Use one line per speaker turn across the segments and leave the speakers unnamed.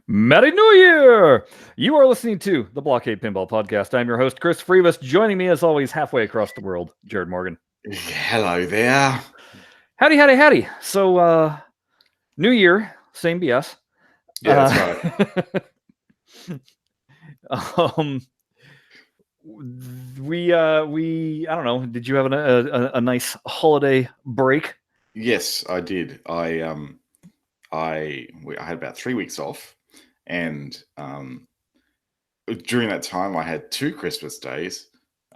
Merry New Year! You are listening to the BlahCade Pinball Podcast. I'm your host, Chris Freevis. Joining me, as always, halfway across the world, Jared Morgan.
Hello there.
Howdy, howdy, howdy. So, New Year, same BS.
Yeah, that's right.
um, we, I don't know. Did you have a nice holiday break?
Yes, I did. I had about 3 weeks off, and during that time, I had 2 Christmas days.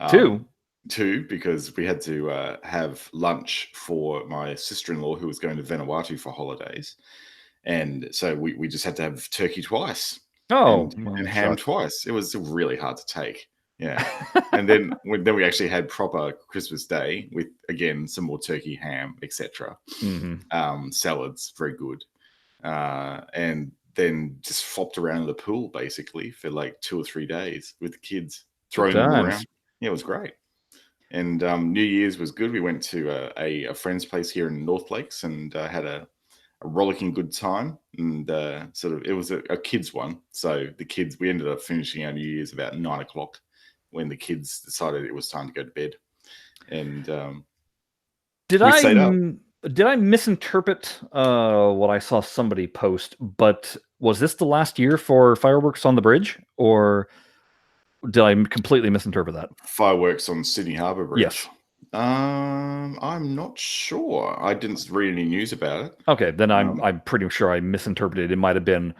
Two?
Two, because we had to have lunch for my sister-in-law who was going to Vanuatu for holidays, and so we just had to have turkey twice.
Oh,
and ham twice. It was really hard to take. Yeah. And then we actually had proper Christmas Day with, again, some more turkey, ham, etc. Salads, very good. And then just flopped around in the pool basically for like 2 or 3 days with the kids, throwing them around. Yeah, it was great. And New Year's was good. We went to a friend's place here in North Lakes and had a rollicking good time. And it was a kids one. So we ended up finishing our New Year's about 9 o'clock when the kids decided it was time to go to bed. And
did I misinterpret what I saw somebody post? But was this the last year for fireworks on the bridge, or did I completely misinterpret that?
Fireworks on Sydney Harbour Bridge.
Yes.
I'm not sure. I didn't read any news about it.
Okay, then I'm pretty sure I misinterpreted. It might have been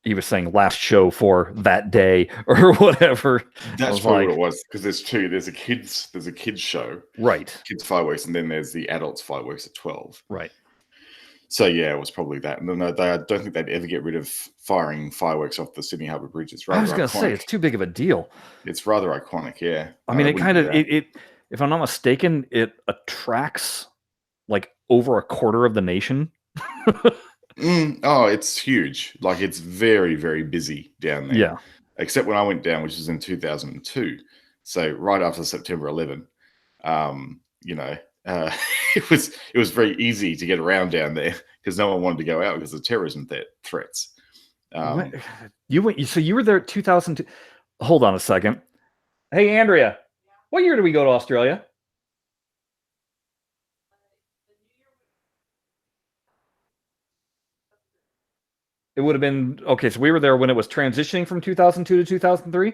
he was saying last show for that day or whatever.
That's probably what it was, because there's two. There's a kids show,
right?
Kids fireworks, and then there's the adults fireworks at 12.
Right.
So yeah, it was probably that. No, I don't think they'd ever get rid of firing fireworks off the Sydney Harbour Bridge. It's rather.
I was going to say it's too big of a deal.
It's rather iconic, yeah.
I mean, it if I'm not mistaken, it attracts like over a quarter of the nation.
Oh, it's huge. Like, it's very, very busy down there.
Yeah.
Except when I went down, which was in 2002. So right after September 11, it was very easy to get around down there because no one wanted to go out because of terrorism threats.
You were there at 2002. Hold on a second. Hey, Andrea, what year did we go to Australia? It would have been okay. So we were there when it was transitioning from 2002 to 2003.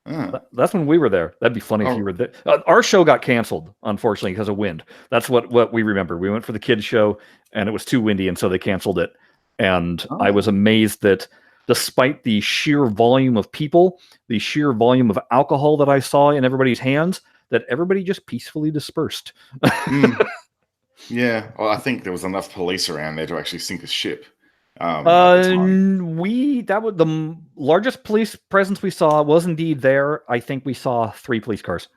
Yeah.
That's when we were there. That'd be funny if you were there. Our show got canceled, unfortunately, because of wind. That's what we remember. We went for the kids' show, and it was too windy, and so they canceled it. And I was amazed that despite the sheer volume of people, the sheer volume of alcohol that I saw in everybody's hands, that everybody just peacefully dispersed.
Yeah, well, I think there was enough police around there to actually sink a ship.
The largest police presence we saw was indeed there. I think we saw 3 police cars.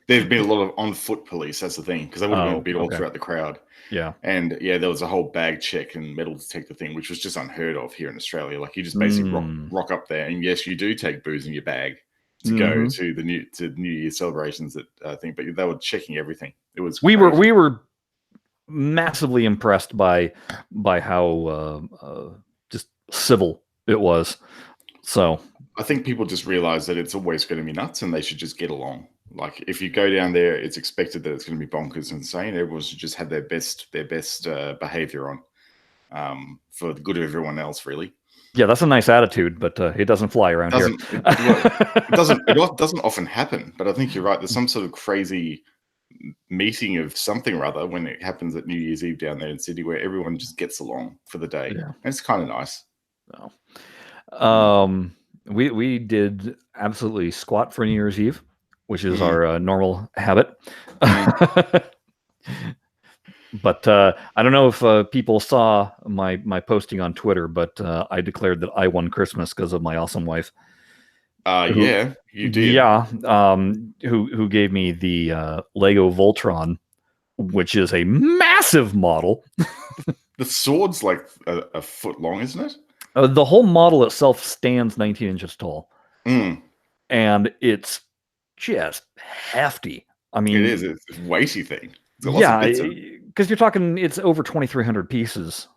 There've been a lot of on-foot police. That's the thing, because they would have been all throughout the crowd.
Yeah,
and yeah, there was a whole bag check and metal detector thing, which was just unheard of here in Australia. Like, you just basically rock up there, and yes, you do take booze in your bag to go to the New Year celebrations. That thing, but they were checking everything. It was
we were massively impressed by how just civil it was. So
I think people just realize that it's always going to be nuts, and they should just get along. Like, if you go down there, it's expected that it's going to be bonkers and insane. Everyone should just have their best behavior on, for the good of everyone else, really.
Yeah, that's a nice attitude, but it doesn't fly around here.
It doesn't often happen, but I think you're right. There's some sort of crazy meeting of something or other when it happens at New Year's Eve down there in Sydney, where everyone just gets along for the day. Yeah. And it's kind of nice.
We did absolutely squat for New Year's Eve, which is our normal habit. But I don't know if people saw my posting on Twitter, but I declared that I won Christmas because of my awesome wife.
Yeah, you did.
Yeah, who gave me the Lego Voltron, which is a massive model.
The sword's like a foot long, isn't it?
The whole model itself stands 19 inches tall. And it's just hefty. I mean,
it is. It's a weighty thing.
Yeah, because you're talking, it's over 2,300 pieces.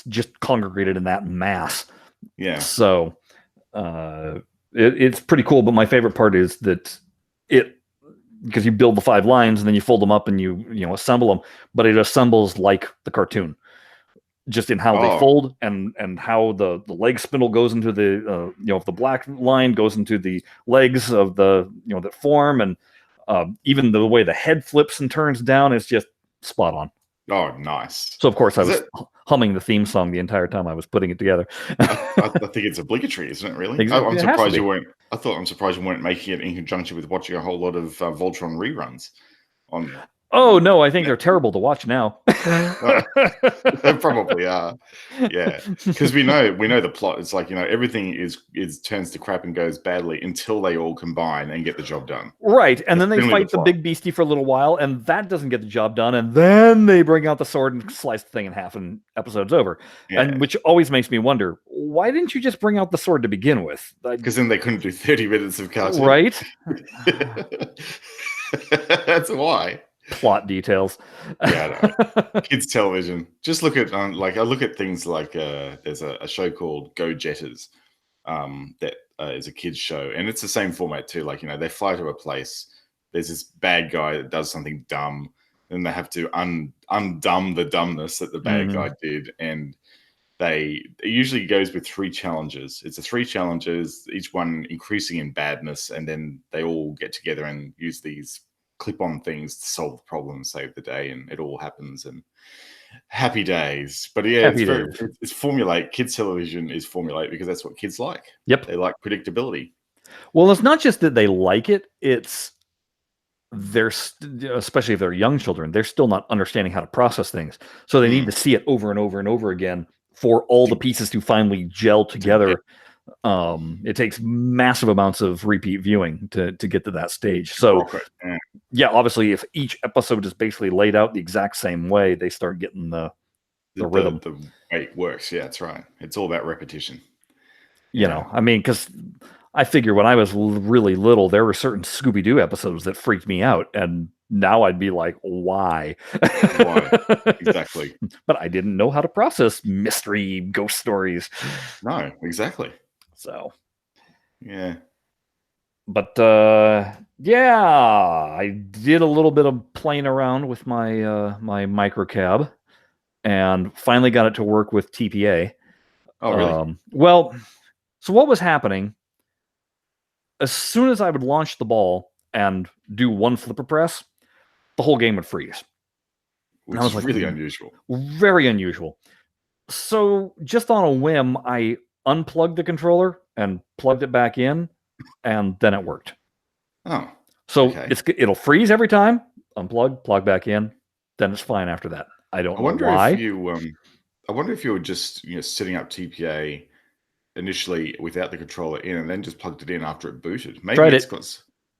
just congregated in that mass.
Yeah.
So it's pretty cool. But my favorite part is that because you build the 5 lines and then you fold them up and you assemble them, but it assembles like the cartoon, just in how they fold and how the leg spindle goes into the if the black line goes into the legs of the that form, and even the way the head flips and turns down is just spot on.
Oh, nice.
So of course I was humming the theme song the entire time I was putting it together.
I think it's obligatory, isn't it? Really?
Exactly.
I'm surprised you weren't. I'm surprised you weren't making it in conjunction with watching a whole lot of Voltron reruns.
Oh no, I think they're terrible to watch now.
They probably are. Yeah, because we know the plot. It's like everything is turns to crap and goes badly until they all combine and get the job done.
Right, and then they fight the big beastie for a little while, and that doesn't get the job done, and then they bring out the sword and slice the thing in half, and episode's over. Yeah. And which always makes me wonder, why didn't you just bring out the sword to begin with?
Because then they couldn't do 30 minutes of cartoon.
Right.
That's why.
Plot details.
Yeah, kids television. Just look at I look at things like there's a show called Go Jetters that is a kids show, and it's the same format too. They fly to a place. There's this bad guy that does something dumb, and they have to undumb the dumbness that the bad guy did, and it usually goes with 3 challenges. It's 3 challenges, each one increasing in badness, and then they all get together and use these clip-on things to solve the problem, save the day, and it all happens, and happy days. But yeah, it's formulaic. Kids television is formulaic because that's what kids like.
Yep,
they like predictability.
Well, it's not just that they like it; it's especially if they're young children, they're still not understanding how to process things, so they need to see it over and over and over again for all the pieces to finally gel together. It takes massive amounts of repeat viewing to get to that stage. So yeah, obviously if each episode is basically laid out the exact same way, they start getting the rhythm.
The way it works. Yeah, that's right. It's all about repetition.
You know, I mean, because I figure when I was really little, there were certain Scooby-Doo episodes that freaked me out, and now I'd be like, why?
Why? Exactly.
But I didn't know how to process mystery ghost stories.
No, exactly.
So,
yeah.
But yeah, I did a little bit of playing around with my my microcab, and finally got it to work with TPA.
Oh, really?
Well, so what was happening? As soon as I would launch the ball and do one flipper press, the whole game would freeze.
Which is really unusual.
Very unusual. So just on a whim, I unplugged the controller and plugged it back in, and then it worked.
Oh.
So it'll freeze every time. Unplug, plug back in, then it's fine after that. I don't know why.
I wonder if you were just setting up TPA initially without the controller in, and then just plugged it in after it booted. Maybe it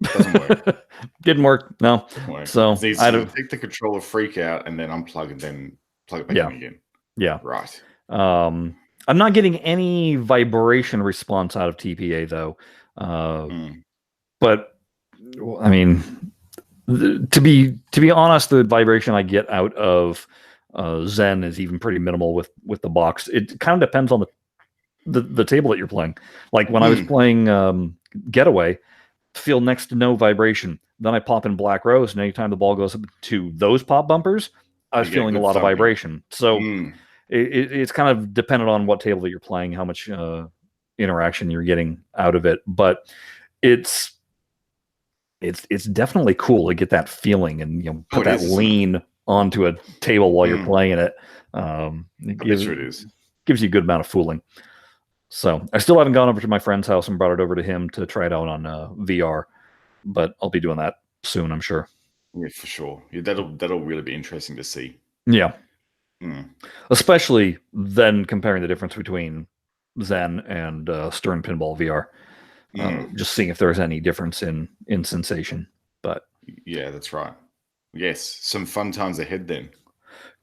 doesn't work.
Didn't work. No.
Didn't work.
So
I don't take the controller freak out and then unplug and then plug it back in again.
Yeah.
Right.
I'm not getting any vibration response out of TPA though. But I mean, to be honest, the vibration I get out of Zen is even pretty minimal with the box. It kind of depends on the table that you're playing. Like when I was playing Getaway, feel next to no vibration. Then I pop in Black Rose, and anytime the ball goes up to those pop bumpers, I was feeling a lot of vibration. So it's kind of dependent on what table that you're playing, how much interaction you're getting out of it. But it's definitely cool to get that feeling and put that lean onto a table while you're playing it. It gives you a good amount of fooling. So I still haven't gone over to my friend's house and brought it over to him to try it out on VR, but I'll be doing that soon, I'm sure.
Yeah, for sure. Yeah, that'll really be interesting to see.
Yeah. Especially then comparing the difference between Zen and Stern Pinball VR. Just seeing if there's any difference in sensation. But
yeah, that's right. Yes, some fun times ahead then.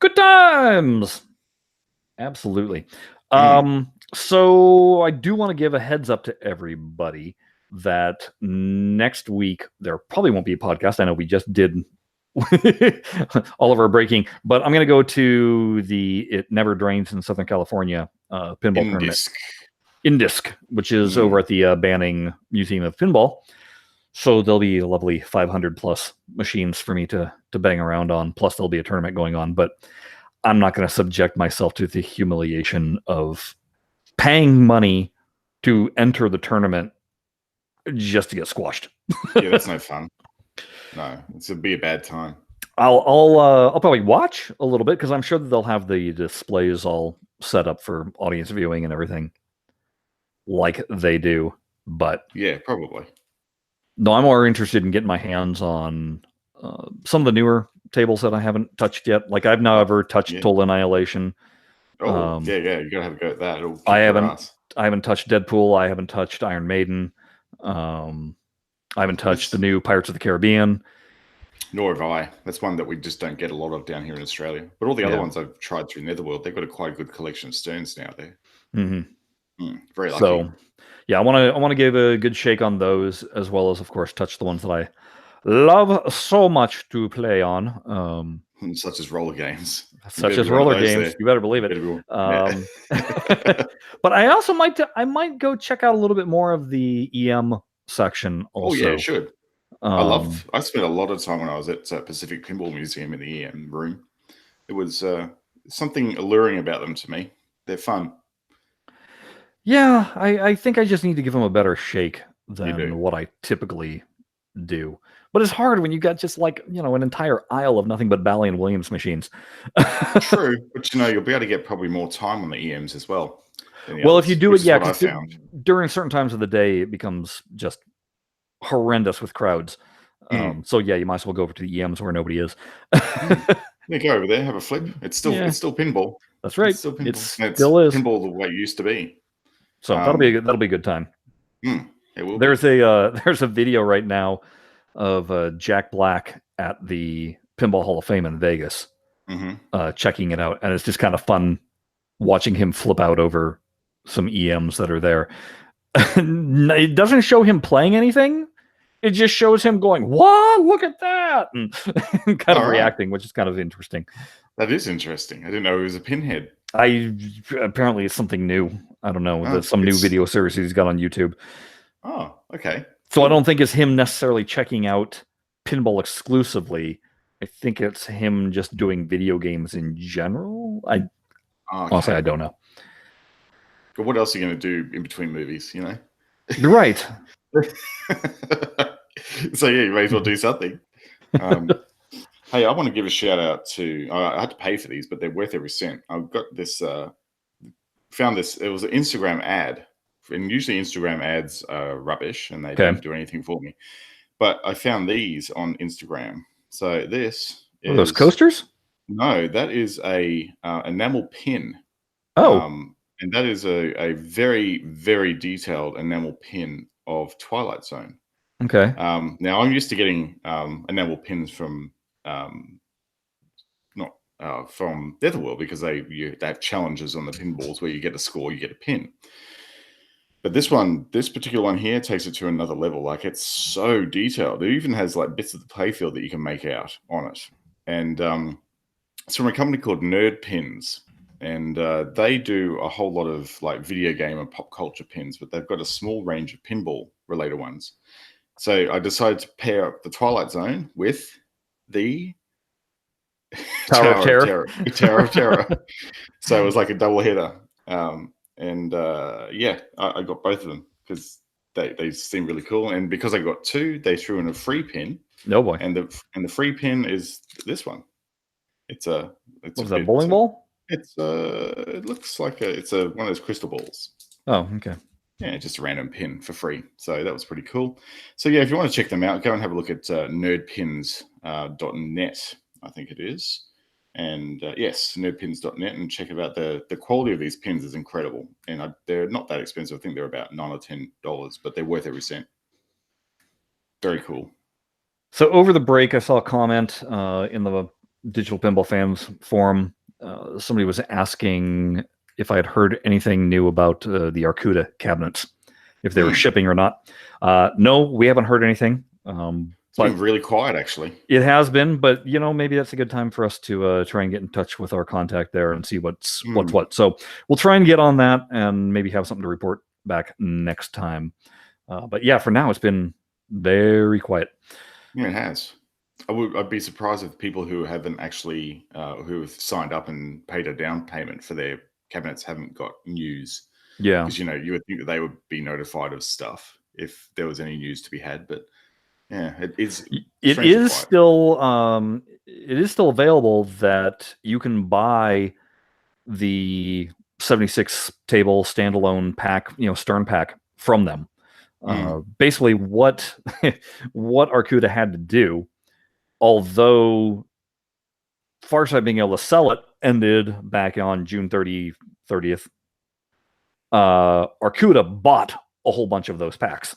Good times! Absolutely. So I do want to give a heads up to everybody that next week there probably won't be a podcast. I know we just did all of our breaking. But I'm going to go to the It Never Drains in Southern California pinball tournament. Indisc, which is over at the Banning Museum of Pinball. So there'll be a lovely 500 plus machines for me to bang around on. Plus there'll be a tournament going on, but I'm not going to subject myself to the humiliation of paying money to enter the tournament just to get squashed.
Yeah, that's no fun. No, it'll be a bad time.
I'll probably watch a little bit because I'm sure that they'll have the displays all set up for audience viewing and everything like they do. But
yeah, probably.
No, I'm more interested in getting my hands on some of the newer tables that I haven't touched yet. Like I've never touched Total Annihilation.
Oh, yeah, you gotta have a go at that.
I haven't touched Deadpool. I haven't touched Iron Maiden. I haven't touched the new Pirates of the Caribbean.
Nor have I. That's one that we just don't get a lot of down here in Australia. But all the other ones I've tried through Netherworld, they've got a quite good collection of Sterns now there. Very lucky.
So, yeah, I want to give a good shake on those, as well as, of course, touch the ones that I love so much to play on.
Such as roller games.
Such as roller games. You better believe it. But I also might go check out a little bit more of the EM section also.
Oh, yeah, you should. I spent a lot of time when I was at Pacific Pinball Museum in the EM room. It was something alluring about them to me. They're fun.
Yeah, I think I just need to give them a better shake than what I typically do. But it's hard when you got just like, an entire aisle of nothing but Bally and Williams machines.
True, but you'll be able to get probably more time on the EMs as well.
Well, if you do it, because during certain times of the day, it becomes just horrendous with crowds. So yeah, you might as well go over to the EMs where nobody is.
Yeah, go over there, have a flip. It's still pinball.
That's right.
It's still pinball.
It still is
pinball the way it used to be.
So that'll be a good time.
It will.
There's a video right now of Jack Black at the Pinball Hall of Fame in Vegas, checking it out, and it's just kind of fun watching him flip out over some EMs that are there. It doesn't show him playing anything. It just shows him going, "What? Look at that!" and kind of reacting, which is kind of interesting.
That is interesting. I didn't know he was a pinhead.
Apparently it's something new. I don't know. Some new video series he's got on YouTube.
Oh, okay.
So I don't think it's him necessarily checking out pinball exclusively. I think it's him just doing video games in general. Honestly, I don't know.
But what else are you going to do in between movies,
You're right.
So yeah, you may as well do something. Hey, I want to give a shout out to, I had to pay for these, but they're worth every cent. I've got this, found this, it was an Instagram ad. And usually Instagram ads are rubbish and they don't do anything for me. But I found these on Instagram. So this
is... those coasters?
No, that is a enamel pin.
Oh.
And that is a very, very detailed enamel pin of Twilight Zone.
Okay.
Now I'm used to getting enamel pins from from Netherworld because they have challenges on the pinballs where you get a score, you get a pin. But this particular one here takes it to another level. Like it's so detailed. It even has like bits of the playfield that you can make out on it. And it's from a company called Nerd Pins. And they do a whole lot of like video game and pop culture pins, but they've got a small range of pinball related ones. So I decided to pair up the Twilight Zone with the
Tower of Terror.
Tower of Terror. So it was like a double header. I got both of them because they seem really cool. And because I got two, they threw in a free pin.
No boy.
And the free pin is this one. It's a
bowling ball?
It looks like it's one of those crystal balls.
Oh, okay.
Yeah, just a random pin for free. So that was pretty cool. So yeah, if you want to check them out, go and have a look at nerdpins.net, I think it is. And yes, nerdpins.net, and check out the quality of these pins is incredible. And they're not that expensive. I think they're about $9 or $10, but they're worth every cent. Very cool.
So over the break, I saw a comment in the Digital Pinball Fans forum. Somebody was asking if I had heard anything new about the Arcuda cabinets, if they were shipping or not. No, we haven't heard anything.
It's been really quiet, actually.
It has been, but maybe that's a good time for us to try and get in touch with our contact there and see what's what. So we'll try and get on that and maybe have something to report back next time. But yeah, for now it's been very quiet.
Yeah, it has. I'd be surprised if people who haven't actually who have signed up and paid a down payment for their cabinets haven't got news.
Yeah,
because you would think that they would be notified of stuff if there was any news to be had. But yeah, it is.
It is still available that you can buy the 76 table standalone pack, Stern pack from them. Basically, what Arcuda had to do, although Farsight being able to sell it ended back on June 30th, Arcuda bought a whole bunch of those packs.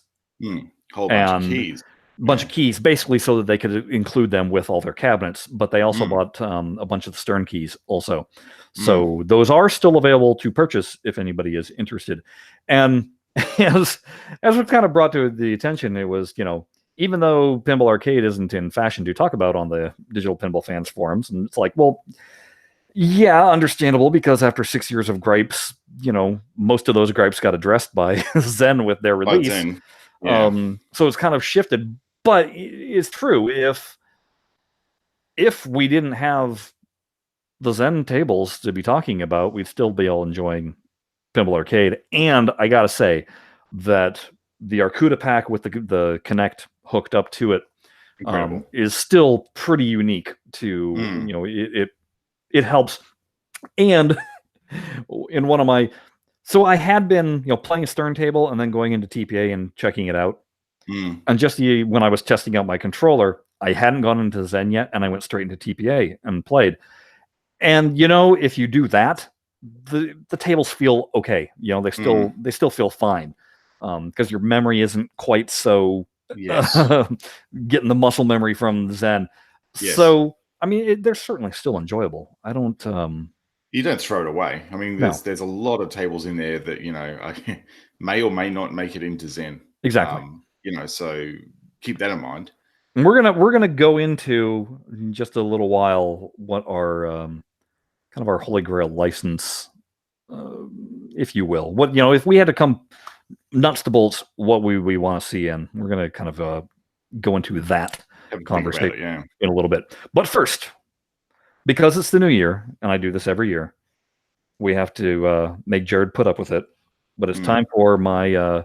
Whole bunch of keys.
Bunch of keys, basically, so that they could include them with all their cabinets. But they also bought a bunch of the Stern keys also. So those are still available to purchase if anybody is interested. And as we kind of brought to the attention, it was, even though Pinball Arcade isn't in fashion to talk about on the Digital Pinball Fans forums, and it's like, well, yeah, understandable, because after 6 years of gripes, most of those gripes got addressed by Zen with their release. So it's kind of shifted. But it's true, if we didn't have the Zen tables to be talking about, we'd still be all enjoying Pinball Arcade. And I gotta say that the Arcuda pack with the Kinect hooked up to it is still pretty unique to it helps. And in one of my I had been playing a Stern table and then going into TPA and checking it out. And just when I was testing out my controller, I hadn't gone into Zen yet, and I went straight into TPA and played. And if you do that, the tables feel okay. They still feel fine, because your memory isn't quite so getting the muscle memory from Zen. Yes. So I mean, they're certainly still enjoyable. I don't.
You don't throw it away. I mean, there's a lot of tables in there that may or may not make it into Zen.
Exactly.
So keep that in mind.
And we're gonna go into in just a little while what our kind of our Holy Grail license, if you will. What if we had to come nuts to bolts, what we want to see in. We're gonna kind of go into that conversation in a little bit. But first, because it's the new year, and I do this every year, we have to make Jared put up with it. But it's time for my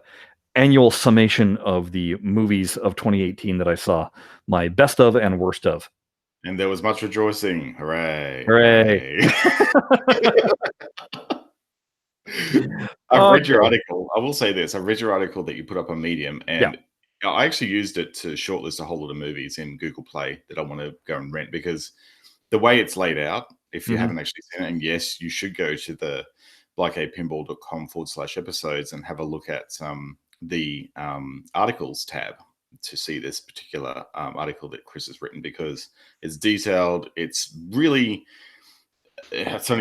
annual summation of the movies of 2018 that I saw, my best of and worst of.
And there was much rejoicing. Hooray.
Hooray.
I've read your article. I will say this. I've read your article that you put up on Medium, and I actually used it to shortlist a whole lot of movies in Google Play that I want to go and rent, because the way it's laid out, if you haven't actually seen it, and yes, you should go to the BlahCadePinball.com/episodes and have a look at the articles tab to see this particular article that Chris has written, because it's detailed. It's only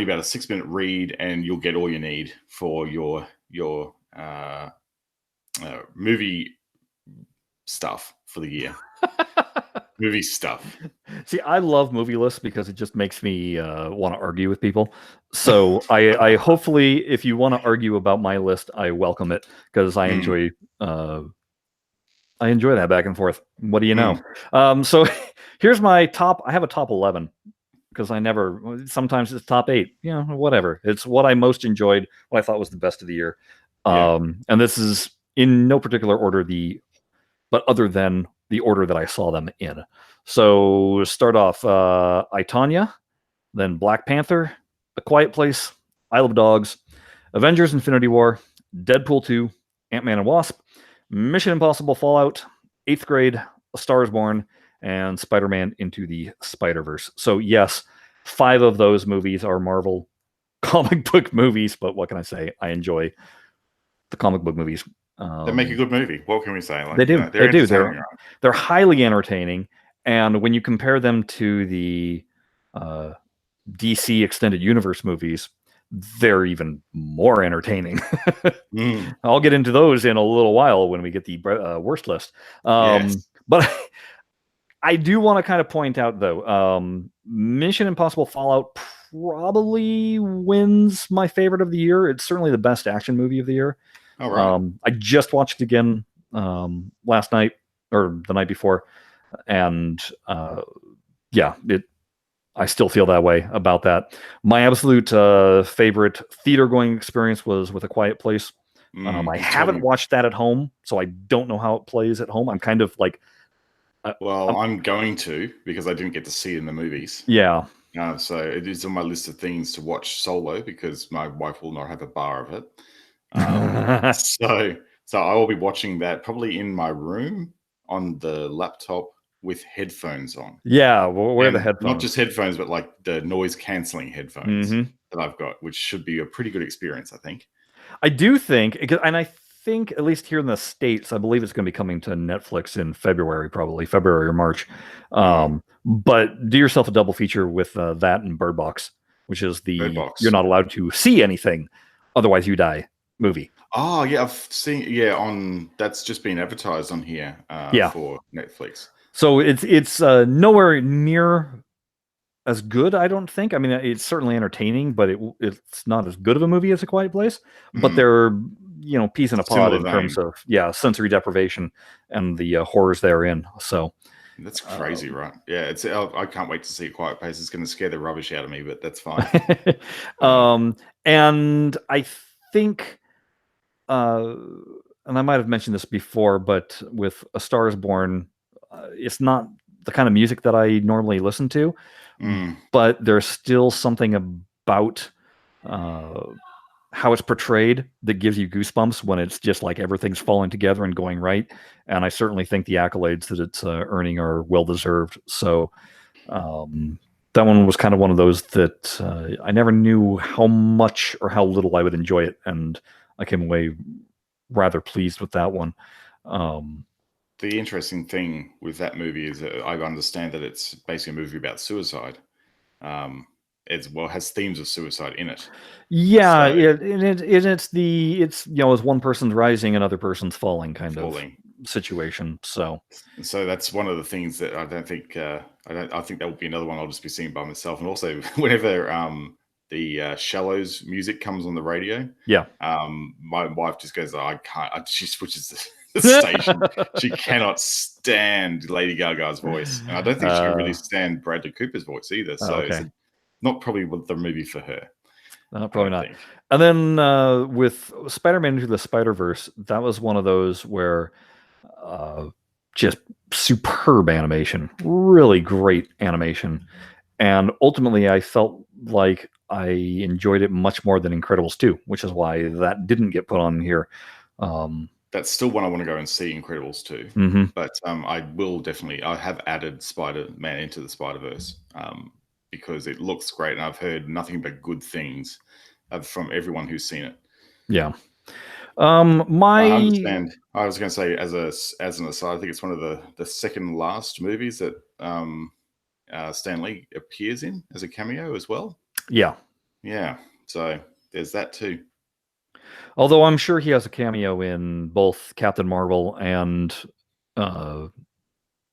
about a 6-minute read, and you'll get all you need for your movie stuff for the year. Movie stuff.
See, I love movie lists because it just makes me want to argue with people. So I hopefully, if you want to argue about my list, I welcome it, because I enjoy that back and forth. What do you know? So here's my top. I have a top 11, because sometimes it's top 8. Whatever. It's what I most enjoyed, what I thought was the best of the year. And this is in no particular order, but other than the order that I saw them in. So start off, I, Tonya, then Black Panther, A Quiet Place, Isle of Dogs, Avengers Infinity War, Deadpool 2, Ant-Man and Wasp, Mission Impossible Fallout, 8th Grade, A Star is Born, and Spider-Man Into the Spider-Verse. So yes, 5 of those movies are Marvel comic book movies, but what can I say? I enjoy the comic book movies.
They make a good movie. What can we say?
They do. They do. They're highly entertaining, and when you compare them to the DC Extended Universe movies, they're even more entertaining. I'll get into those in a little while when we get the worst list. But I do want to kind of point out though, Mission Impossible Fallout probably wins my favorite of the year. It's certainly the best action movie of the year.
All right.
I just watched it again last night or the night before, and yeah, I still feel that way about that. My absolute favorite theater-going experience was with A Quiet Place. I haven't watched that at home, so I don't know how it plays at home. I'm kind of like,
well, I'm going to, because I didn't get to see it in the movies.
Yeah.
So it is on my list of things to watch solo because my wife will not have a bar of it. So I will be watching that probably in my room on the laptop with headphones on.
Yeah, wear the headphones.
Not just headphones, but like the noise canceling headphones that I've got, which should be a pretty good experience, I think.
I do think, and I think at least here in the States, I believe it's going to be coming to Netflix in February, probably February or March. But do yourself a double feature with that and Bird Box, which is the you're not allowed to see anything, otherwise you die movie.
Oh yeah, I've seen on that's just been advertised on here for Netflix.
So it's nowhere near as good, I don't think. I mean, it's certainly entertaining, but it's not as good of a movie as A Quiet Place. But they're peas in a pod in terms of sensory deprivation and the horrors therein. So
that's crazy, right? Yeah, I can't wait to see A Quiet Place. It's going to scare the rubbish out of me, but that's fine.
And I think, and I might have mentioned this before, but with A Star Is Born, it's not the kind of music that I normally listen to. But there's still something about how it's portrayed that gives you goosebumps when it's just like everything's falling together and going right. And I certainly think the accolades that it's earning are well deserved. So that one was kind of one of those that I never knew how much or how little I would enjoy it, and I came away rather pleased with that one.
The interesting thing with that movie is that I understand that it's basically a movie about suicide. Has themes of suicide in it.
Yeah, it's as one person's rising, another person's falling kind of situation. So
that's one of the things that I don't think I think that will be another one I'll just be seeing by myself. And also whenever the Shallows music comes on the radio, my wife just goes, I can't. She switches the station. She cannot stand Lady Gaga's voice, and I don't think she can really stand Bradley Cooper's voice either. So it's not probably the movie for her.
Probably not. And then with Spider-Man Into the Spider-Verse, that was one of those where just superb animation, really great animation, and ultimately I felt like I enjoyed it much more than Incredibles 2, which is why that didn't get put on here.
That's still one I want to go and see, Incredibles 2. But I will definitely. I have added Spider-Man Into the Spider-Verse because it looks great, and I've heard nothing but good things from everyone who's seen it.
Yeah.
I understand. I was going to say, as an aside, I think it's one of the second last movies that Stan Lee appears in as a cameo as well.
Yeah.
Yeah. So there's that too.
Although I'm sure he has a cameo in both Captain Marvel and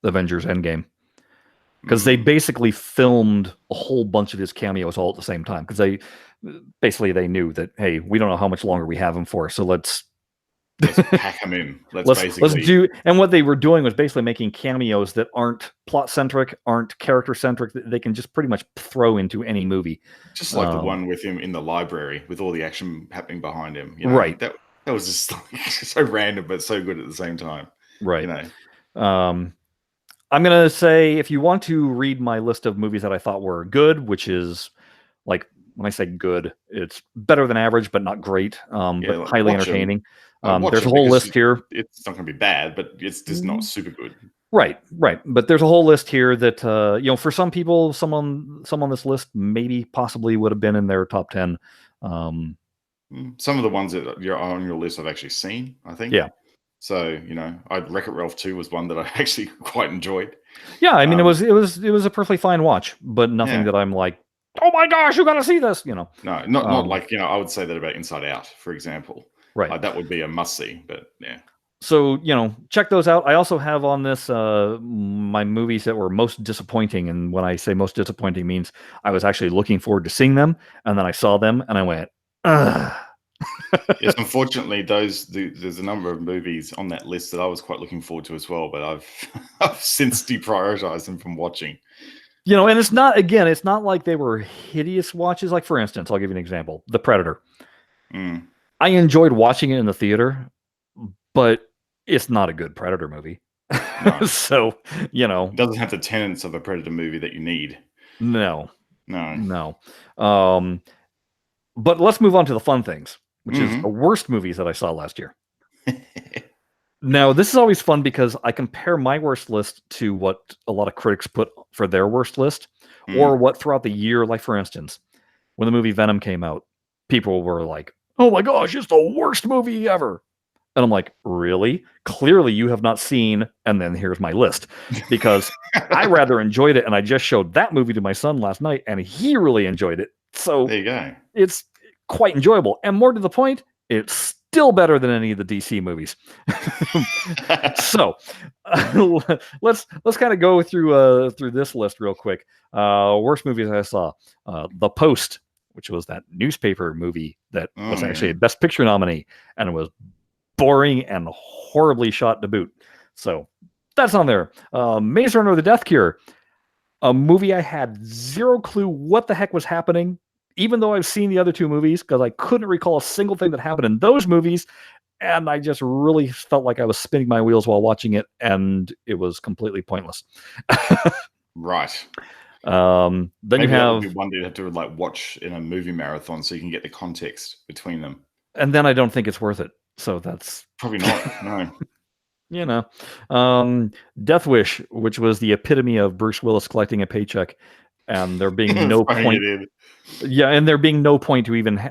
Avengers Endgame. Because they basically filmed a whole bunch of his cameos all at the same time. Because they knew that, hey, we don't know how much longer we have him for, so let's
pack him in. Let's
do. And what they were doing was basically making cameos that aren't plot centric, aren't character centric. That they can just pretty much throw into any movie.
Just like the one with him in the library with all the action happening behind him.
Right.
That was just so random, but so good at the same time.
Right. I'm going to say, if you want to read my list of movies that I thought were good, which is like, when I say good, it's better than average, but not great, but highly entertaining. There's a whole list here.
It's not going to be bad, but it's just not super good.
Right. But there's a whole list here that, for some people, some on this list maybe possibly would have been in their top 10.
Some of the ones that are on your list I've actually seen, I think.
Yeah.
So, Wreck-It Ralph 2 was one that I actually quite enjoyed.
Yeah, I mean, it was a perfectly fine watch, but nothing that I'm like, oh my gosh, you got to see this,
No, not like, I would say that about Inside Out, for example.
Right.
That would be a must-see, but yeah.
So, check those out. I also have on this my movies that were most disappointing. And when I say most disappointing means I was actually looking forward to seeing them. And then I saw them and I went, ugh.
Yes, unfortunately, there's a number of movies on that list that I was quite looking forward to as well, but I've since deprioritized them from watching.
And it's not like they were hideous watches. Like, for instance, I'll give you an example. The Predator. I enjoyed watching it in the theater, but it's not a good Predator movie. No. So,
it doesn't have the tenets of a Predator movie that you need.
No. But let's move on to the fun things, which is the worst movies that I saw last year. Now, this is always fun because I compare my worst list to what a lot of critics put for their worst list, or what throughout the year. Like, for instance, when the movie Venom came out, people were like, "Oh my gosh, it's the worst movie ever." And I'm like, really? Clearly you have not seen, and then here's my list. Because I rather enjoyed it, and I just showed that movie to my son last night, and he really enjoyed it. So
there you go.
It's quite enjoyable. And more to the point, it's still better than any of the DC movies. So let's kind of go through this list real quick. Worst movies I saw. The Post, which was that newspaper movie that was actually a Best Picture nominee, and it was boring and horribly shot to boot. So that's on there. Maze Runner: The Death Cure, a movie I had zero clue what the heck was happening, even though I've seen the other two movies, because I couldn't recall a single thing that happened in those movies, and I just really felt like I was spinning my wheels while watching it, and it was completely pointless.
Right.
Then
maybe
you have
that would be one day to have to watch in a movie marathon so you can get the context between them.
And then I don't think it's worth it. So that's
probably not. No.
Death Wish, which was the epitome of Bruce Willis collecting a paycheck, and there being no point. Yeah, and there being no point to even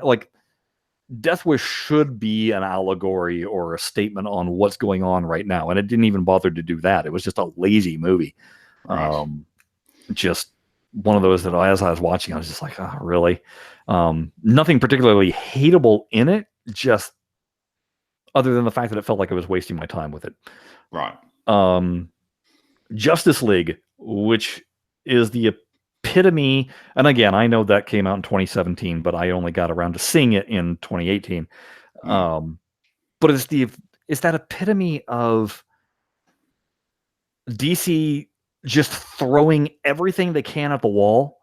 Death Wish should be an allegory or a statement on what's going on right now, and it didn't even bother to do that. It was just a lazy movie. Right. Just one of those that as I was watching, I was just like, oh, really? Nothing particularly hateable in it, just other than the fact that it felt like I was wasting my time with it.
Right.
Justice League, which is the epitome, and again, I know that came out in 2017, but I only got around to seeing it in 2018. But it's that epitome of DC just throwing everything they can at the wall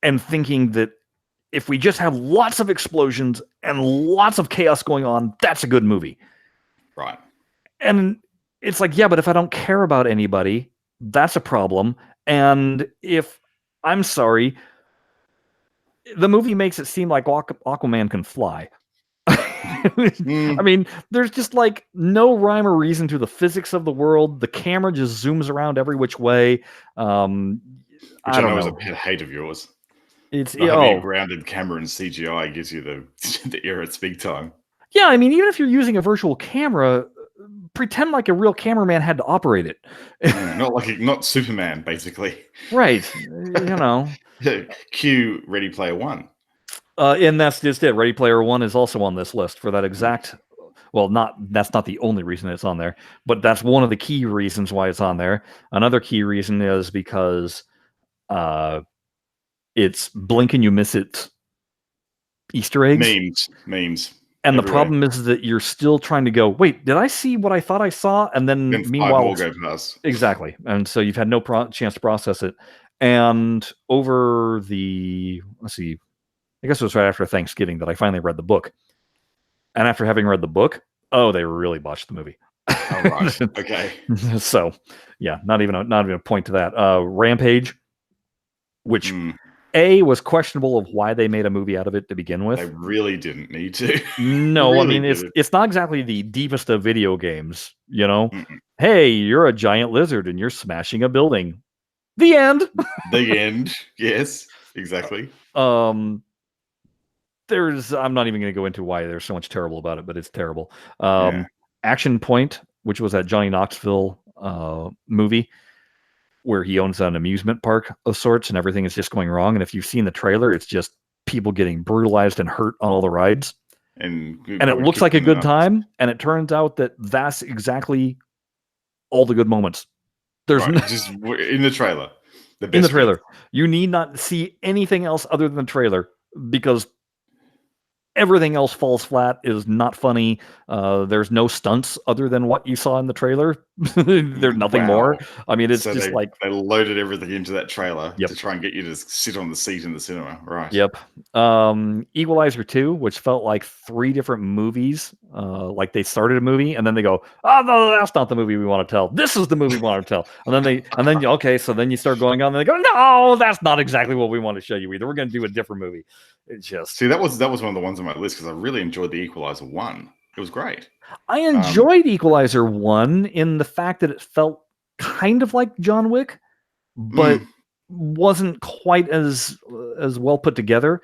and thinking that if we just have lots of explosions and lots of chaos going on, that's a good movie.
Right.
And it's like, yeah, but if I don't care about anybody, that's a problem. And I'm sorry, the movie makes it seem like Aquaman can fly. I mean, there's just no rhyme or reason to the physics of the world. The camera just zooms around every which way. Which
I know is a pet hate of yours.
It's
having a grounded camera and CGI gives you the errors big time.
Yeah, I mean, even if you're using a virtual camera, pretend like a real cameraman had to operate it.
Not Superman, basically.
Right.
Cue Ready Player One.
And that's just it. Ready Player One is also on this list for that exact. Well, that's not the only reason it's on there, but that's one of the key reasons why it's on there. Another key reason is because it's blink and you miss it Easter eggs.
Memes.
And everywhere. The problem is that you're still trying to go, wait, did I see what I thought I saw? And then meanwhile,
go past.
Exactly. And so you've had no chance to process it. And over let's see, I guess it was right after Thanksgiving that I finally read the book. And after having read the book, they really botched the movie.
Oh, right. Okay.
So, yeah, not even a point to that. Rampage, which was questionable of why they made a movie out of it to begin with.
They really didn't need to.
No, really, I mean it's not exactly the deepest of video games. Hey, you're a giant lizard and you're smashing a building. The end.
The end. Yes, exactly.
I'm not even going to go into why there's so much terrible about it, but it's terrible. Action Point, which was that Johnny Knoxville movie where he owns an amusement park of sorts and everything is just going wrong. And if you've seen the trailer, it's just people getting brutalized and hurt on all the rides.
and
it looks like a good time, and it turns out that that's exactly all the good moments. There's
just in the trailer.
In the trailer. You need not see anything else other than the trailer, because everything else falls flat, is not funny. There's no stunts other than what you saw in the trailer. There's nothing more. I mean, it's just like
they loaded everything into that trailer
Yep.
to try and get you to sit on the seat in the cinema, right?
Yep. Equalizer 2, which felt like 3 different movies. Like they started a movie and then they go, "Oh no, that's not the movie we want to tell. This is the movie we want to tell." And then okay, so then you start going on and they go, "No, that's not exactly what we want to show you either. We're going to do a different movie." It's just
see, that was one of the ones on my list because I really enjoyed the Equalizer 1. It was great.
I enjoyed Equalizer 1 in the fact that it felt kind of like John Wick, but wasn't quite as well put together.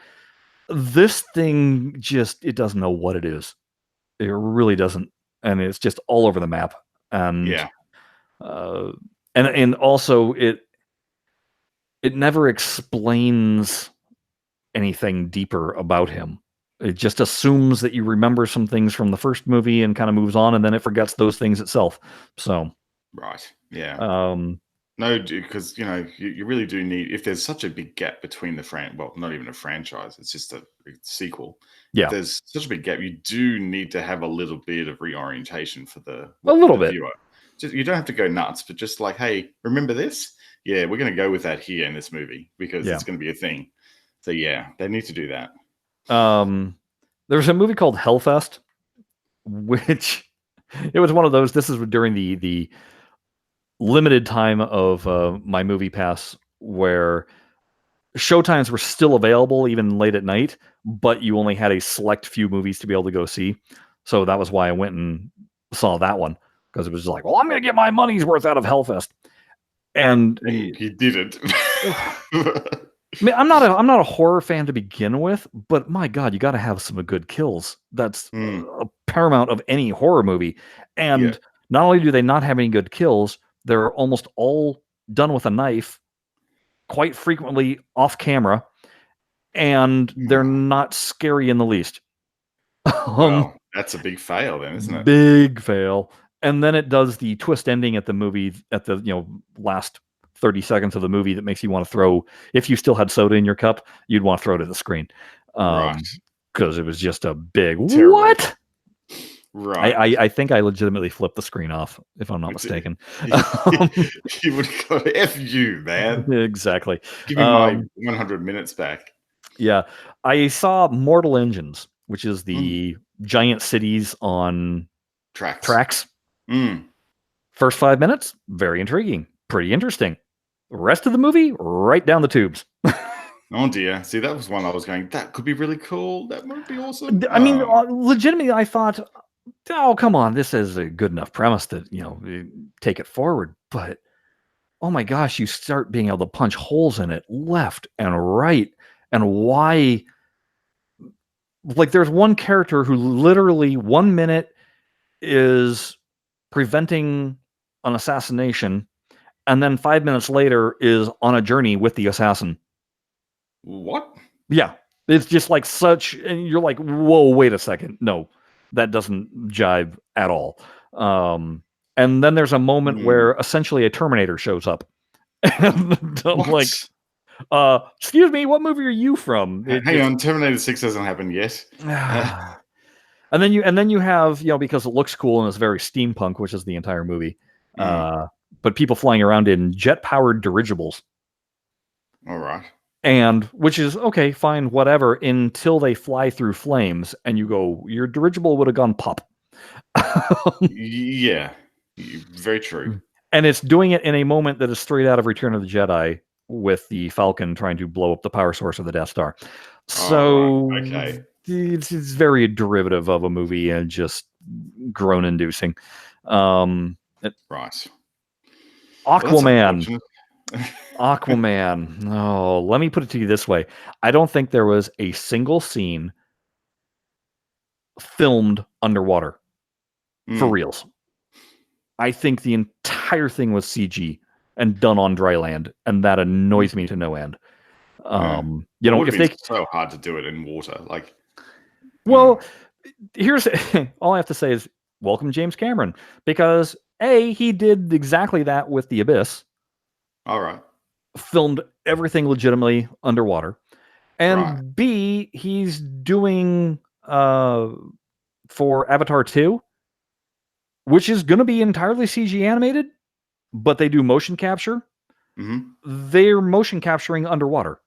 This thing it doesn't know what it is. It really doesn't, and it's just all over the map. And and also it never explains anything deeper about him. It just assumes that you remember some things from the first movie and kind of moves on, and then it forgets those things itself. So,
right, yeah. No, because you really do need, if there's such a big gap between not even a franchise, it's just a sequel.
Yeah,
if there's such a big gap, you do need to have a little bit of reorientation for the viewer. You don't have to go nuts, but just like, hey, remember this? Yeah, we're going to go with that here in this movie because it's going to be a thing. So yeah, they need to do that.
There's a movie called Hellfest, which it was one of those. This is during the limited time of my movie pass where showtimes were still available even late at night, but you only had a select few movies to be able to go see. So that was why I went and saw that one, because it was like, well, I'm going to get my money's worth out of Hellfest. And
you didn't.
I mean, I'm not a horror fan to begin with, but my God, you got to have some good kills. That's a paramount of any horror movie. And not only do they not have any good kills, they're almost all done with a knife, quite frequently off camera, and they're not scary in the least.
Well, that's a big fail then, isn't it?
Big fail. And then it does the twist ending at the movie, at the last 30 seconds of the movie, that makes you want to throw, if you still had soda in your cup, you'd want to throw it at the screen. Right. Because it was just a big terrible. What? Right. I think I legitimately flipped the screen off, if I'm not mistaken.
You would go, F you, man.
Exactly.
Give me my 100 minutes back.
Yeah. I saw Mortal Engines, which is the giant cities on tracks. First 5 minutes, very intriguing. Pretty interesting. Rest of the movie, right down the tubes.
Oh dear. See, that was one I was going, that could be really cool. That might be awesome.
I mean, legitimately, I thought, oh, come on, this is a good enough premise to, take it forward. But, oh my gosh, you start being able to punch holes in it left and right. And why? Like, there's one character who literally 1 minute is preventing an assassination, and then 5 minutes later is on a journey with the assassin.
What?
Yeah. It's just like such, and you're like, whoa, wait a second. No, that doesn't jive at all. And then there's a moment where essentially a Terminator shows up. And I'm like, excuse me, what movie are you from?
Hang on, Terminator 6 hasn't happened yet.
And then you have, because it looks cool and it's very steampunk, which is the entire movie. But people flying around in jet-powered dirigibles.
All right.
And which is okay, fine, whatever, until they fly through flames and you go, your dirigible would have gone pop.
Yeah, very true.
And it's doing it in a moment that is straight out of Return of the Jedi, with the Falcon trying to blow up the power source of the Death Star. So
okay.
It's very derivative of a movie and just groan-inducing. Right. Aquaman. Aquaman. Oh, let me put it to you this way. I don't think there was a single scene filmed underwater for reals. I think the entire thing was CG and done on dry land, and that annoys me to no end.
If it's so hard to do it in water, like.
Well, here's all I have to say is welcome James Cameron, because A, he did exactly that with The Abyss.
All right.
Filmed everything legitimately underwater. And
Right.
B, he's doing for Avatar 2, which is going to be entirely CG animated, but they do motion capture. They're motion capturing underwater.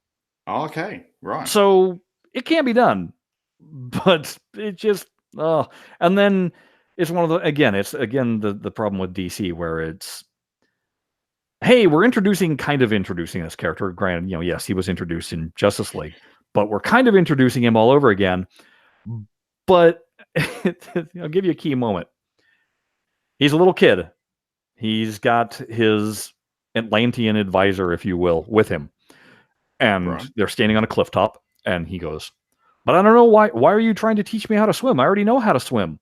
Oh, okay. Right.
So it can be done, but it just, and then it's one of the, again, it's again the problem with DC where it's, hey, we're introducing this character. Granted, yes, he was introduced in Justice League, but we're kind of introducing him all over again. But I'll give you a key moment. He's a little kid. He's got his Atlantean advisor, if you will, with him. And they're standing on a cliff top, and he goes, but I don't know why are you trying to teach me how to swim? I already know how to swim.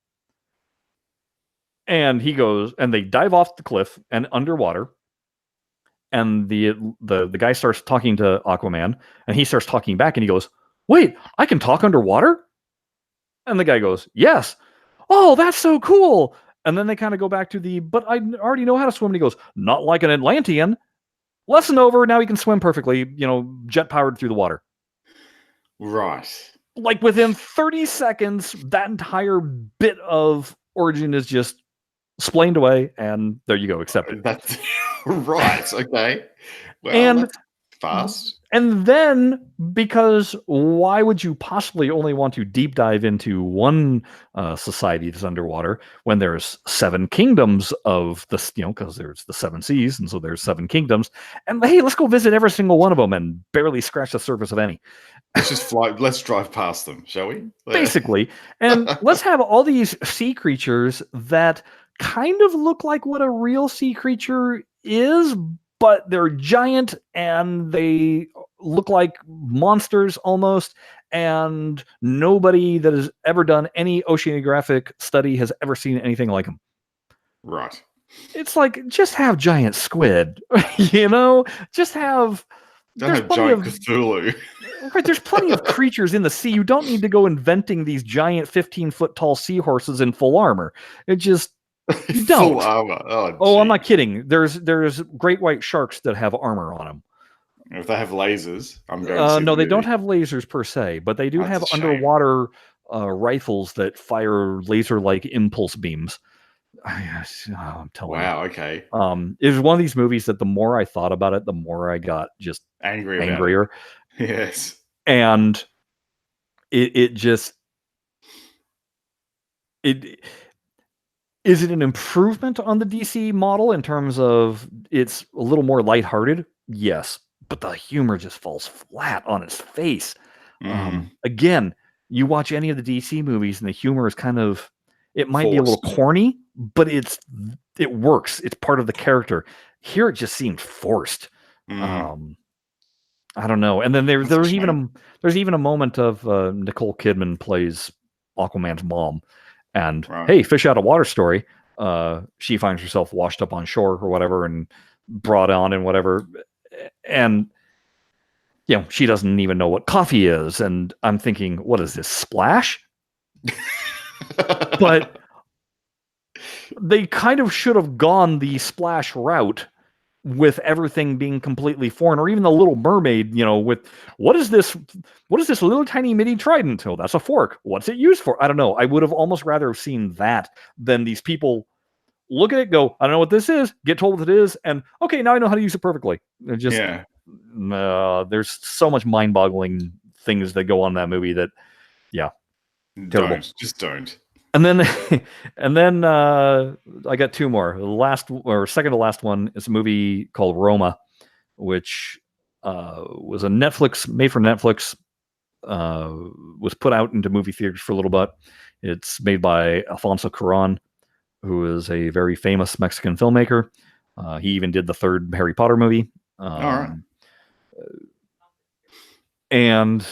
And he goes, and they dive off the cliff and underwater. And the guy starts talking to Aquaman, and he starts talking back, and he goes, wait, I can talk underwater? And the guy goes, yes. Oh, that's so cool. And then they kind of go back to but I already know how to swim. And he goes, not like an Atlantean. Lesson over. Now he can swim perfectly, jet powered through the water.
Right.
Like within 30 seconds, that entire bit of origin is just explained away, and there you go, accepted.
That's right. Okay. Well,
and
that's fast.
And then, because why would you possibly only want to deep dive into one society that's underwater when there's 7 kingdoms of the, because there's the 7 seas, and so there's 7 kingdoms. And hey, let's go visit every single one of them and barely scratch the surface of any.
Let's just fly. Let's drive past them, shall we?
Basically. And let's have all these sea creatures that kind of look like what a real sea creature is, but they're giant and they look like monsters almost, and nobody that has ever done any oceanographic study has ever seen anything like them.
Right.
It's like, just have giant squid, just have...
Don't have giant Cthulhu.
Right, there's plenty of creatures in the sea. You don't need to go inventing these giant 15-foot tall seahorses in full armor. It just... You don't.
Full armor.
Oh, I'm not kidding. There's great white sharks that have armor on them.
If they have lasers, I'm going to see
no, they don't have lasers per se, but they do have underwater rifles that fire laser-like impulse beams. I'm telling you.
Wow, okay.
It was one of these movies that the more I thought about it, the more I got just angrier.
Yes.
And it just... Is it an improvement on the DC model in terms of it's a little more lighthearted? Yes. But the humor just falls flat on its face. Again, you watch any of the DC movies and the humor is kind of... It might be a little corny, but it works. It's part of the character. Here it just seemed forced. I don't know. And then there's even a moment of Nicole Kidman plays Aquaman's mom. And hey, fish out of water story. She finds herself washed up on shore or whatever and brought on and whatever. And, she doesn't even know what coffee is. And I'm thinking, what is this, Splash? But they kind of should have gone the Splash route with everything being completely foreign, or even the Little Mermaid, with what is this little tiny mini trident? Oh, that's a fork. What's it used for? I don't know. I would have almost rather have seen that than these people look at it, go, I don't know what this is, get told what it is, and okay, now I know how to use it perfectly. There's so much mind-boggling things that go on in that movie that, terrible.
Just don't.
And then I got 2 more. The second to last one is a movie called Roma, which was made for Netflix, was put out into movie theaters for a little bit. It's made by Alfonso Cuarón, who is a very famous Mexican filmmaker. He even did the 3rd Harry Potter movie.
All right.
And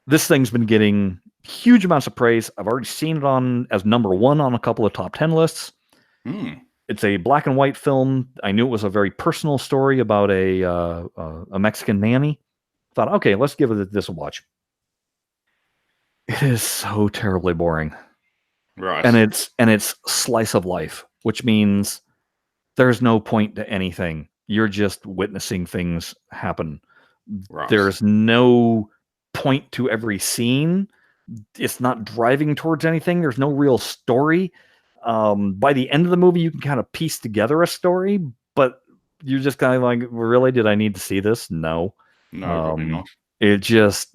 this thing's been getting huge amounts of praise. I've already seen it as number 1 on a couple of top 10 lists. It's a black and white film. I knew it was a very personal story about a Mexican nanny. Thought, okay, let's give this a watch. It It is so terribly boring.
Right.
And it's slice of life, which means there's no point to anything. You're just witnessing things happen.
Right.
There's no point to every scene. It's not driving towards anything. There's no real story. By the end of the movie, you can kind of piece together a story, but you're just kind of like, really? Did I need to see this? No.
No, probably not.
It just,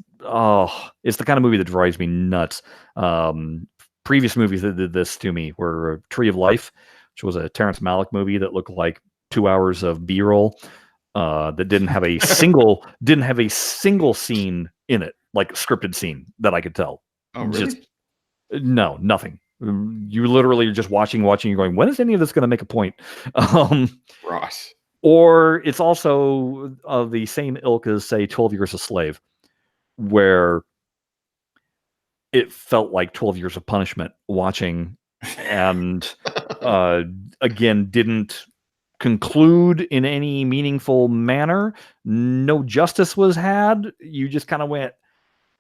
it's the kind of movie that drives me nuts. Previous movies that did this to me were Tree of Life, which was a Terrence Malick movie that looked like 2 hours of B-roll, that didn't have a single scene in it, like scripted scene that I could tell.
Oh, really?
Just, no, nothing. You literally are just watching, you're going, when is any of this going to make a point?
Right.
Or it's also of the same ilk as, say, 12 Years a Slave, where it felt like 12 Years of Punishment watching, and again, didn't conclude in any meaningful manner. No justice was had. You just kind of went,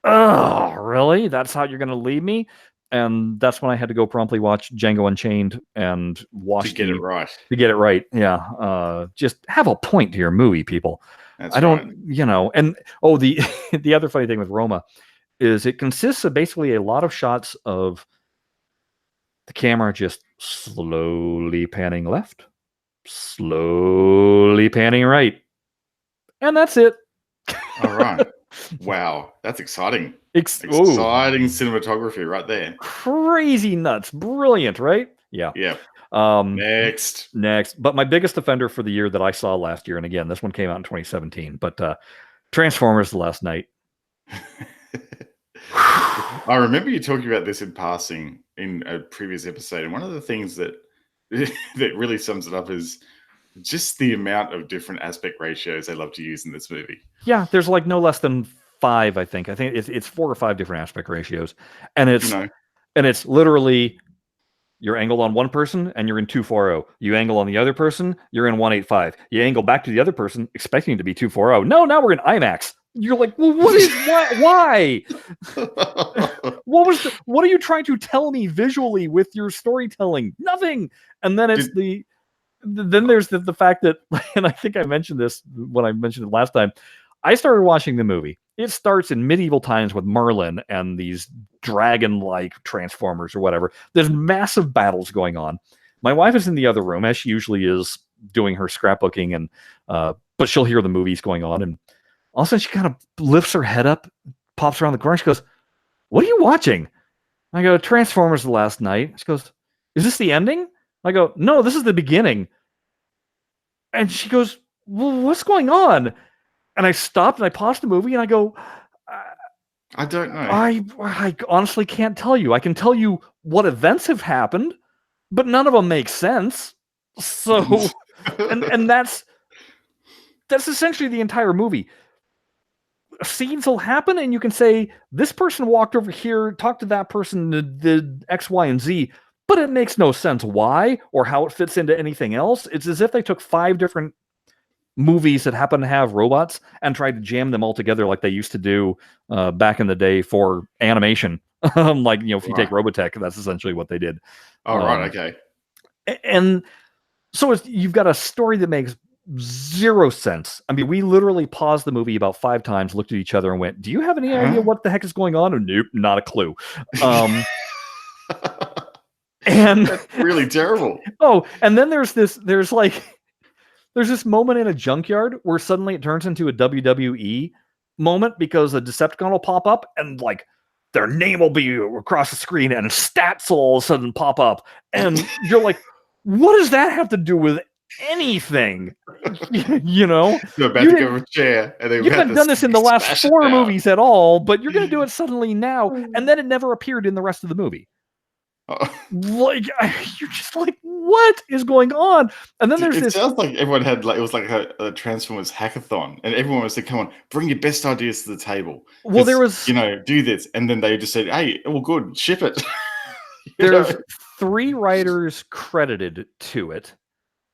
oh, really? That's how you're going to leave me? And that's when I had to go promptly watch Django Unchained and watch
to get it right.
To get it right, yeah. Just have a point to your movie, people.
That's right.
And the other funny thing with Roma is it consists of basically a lot of shots of the camera just slowly panning left, slowly panning right, and that's it.
All right. Wow, that's exciting.
Exciting
cinematography right there.
Crazy nuts. Brilliant, right? Yeah.
Yeah. Next.
But my biggest offender for the year that I saw last year, and again, this one came out in 2017, but Transformers: The Last Night.
I remember you talking about this in passing in a previous episode, and one of the things that really sums it up is just the amount of different aspect ratios they love to use in this movie.
Yeah, there's like no less than 5, I think. I think it's 4 or 5 different aspect ratios, and it's literally you're angled on one person and you're in 240. You angle on the other person, you're in 185. You angle back to the other person, expecting to be 240. No, now we're in IMAX. You're like, well, why? What are you trying to tell me visually with your storytelling? Nothing. And then there's the fact that, and I think I mentioned this when I mentioned it last time, I started watching the movie. It starts in medieval times with Merlin and these dragon-like transformers or whatever. There's massive battles going on. My wife is in the other room, as she usually is, doing her scrapbooking, and but she'll hear the movies going on, and all of a sudden she kind of lifts her head up, pops around the corner. She goes, "What are you watching?" I go, "Transformers: The Last Night." She goes, "Is this the ending?" I go, "No, this is the beginning." And she goes, "Well, what's going on?" And I stopped and I paused the movie and I go,
I don't know.
I honestly can't tell you. I can tell you what events have happened, but none of them make sense. So, and that's essentially the entire movie. Scenes will happen and you can say, this person walked over here, talked to that person, did X, Y, and Z, but it makes no sense why or how it fits into anything else. It's as if they took 5 different movies that happen to have robots and tried to jam them all together like they used to do back in the day for animation. Like, if you take Robotech, that's essentially what they did.
Oh, right, okay.
And so you've got a story that makes 0 sense. I mean, we literally paused the movie about 5 times, looked at each other and went, do you have any idea what the heck is going on? And nope, not a clue. And
that's really terrible.
Oh, and then there's this moment in a junkyard where suddenly it turns into a WWE moment because a Decepticon will pop up and like their name will be across the screen and stats will all of a sudden pop up. And you're like, what does that have to do with anything?
You're about to give a chair. And
you haven't done this in the last 4 movies at all, but you're going to do it suddenly now. And then it never appeared in the rest of the movie. Like, you're just like, what is going on? And then there's
it sounds like everyone had it was like a Transformers hackathon, and everyone was like, come on, bring your best ideas to the table.
Well, there was
do this, and then they just said, hey, well, good, ship it.
There's 3 writers credited to it.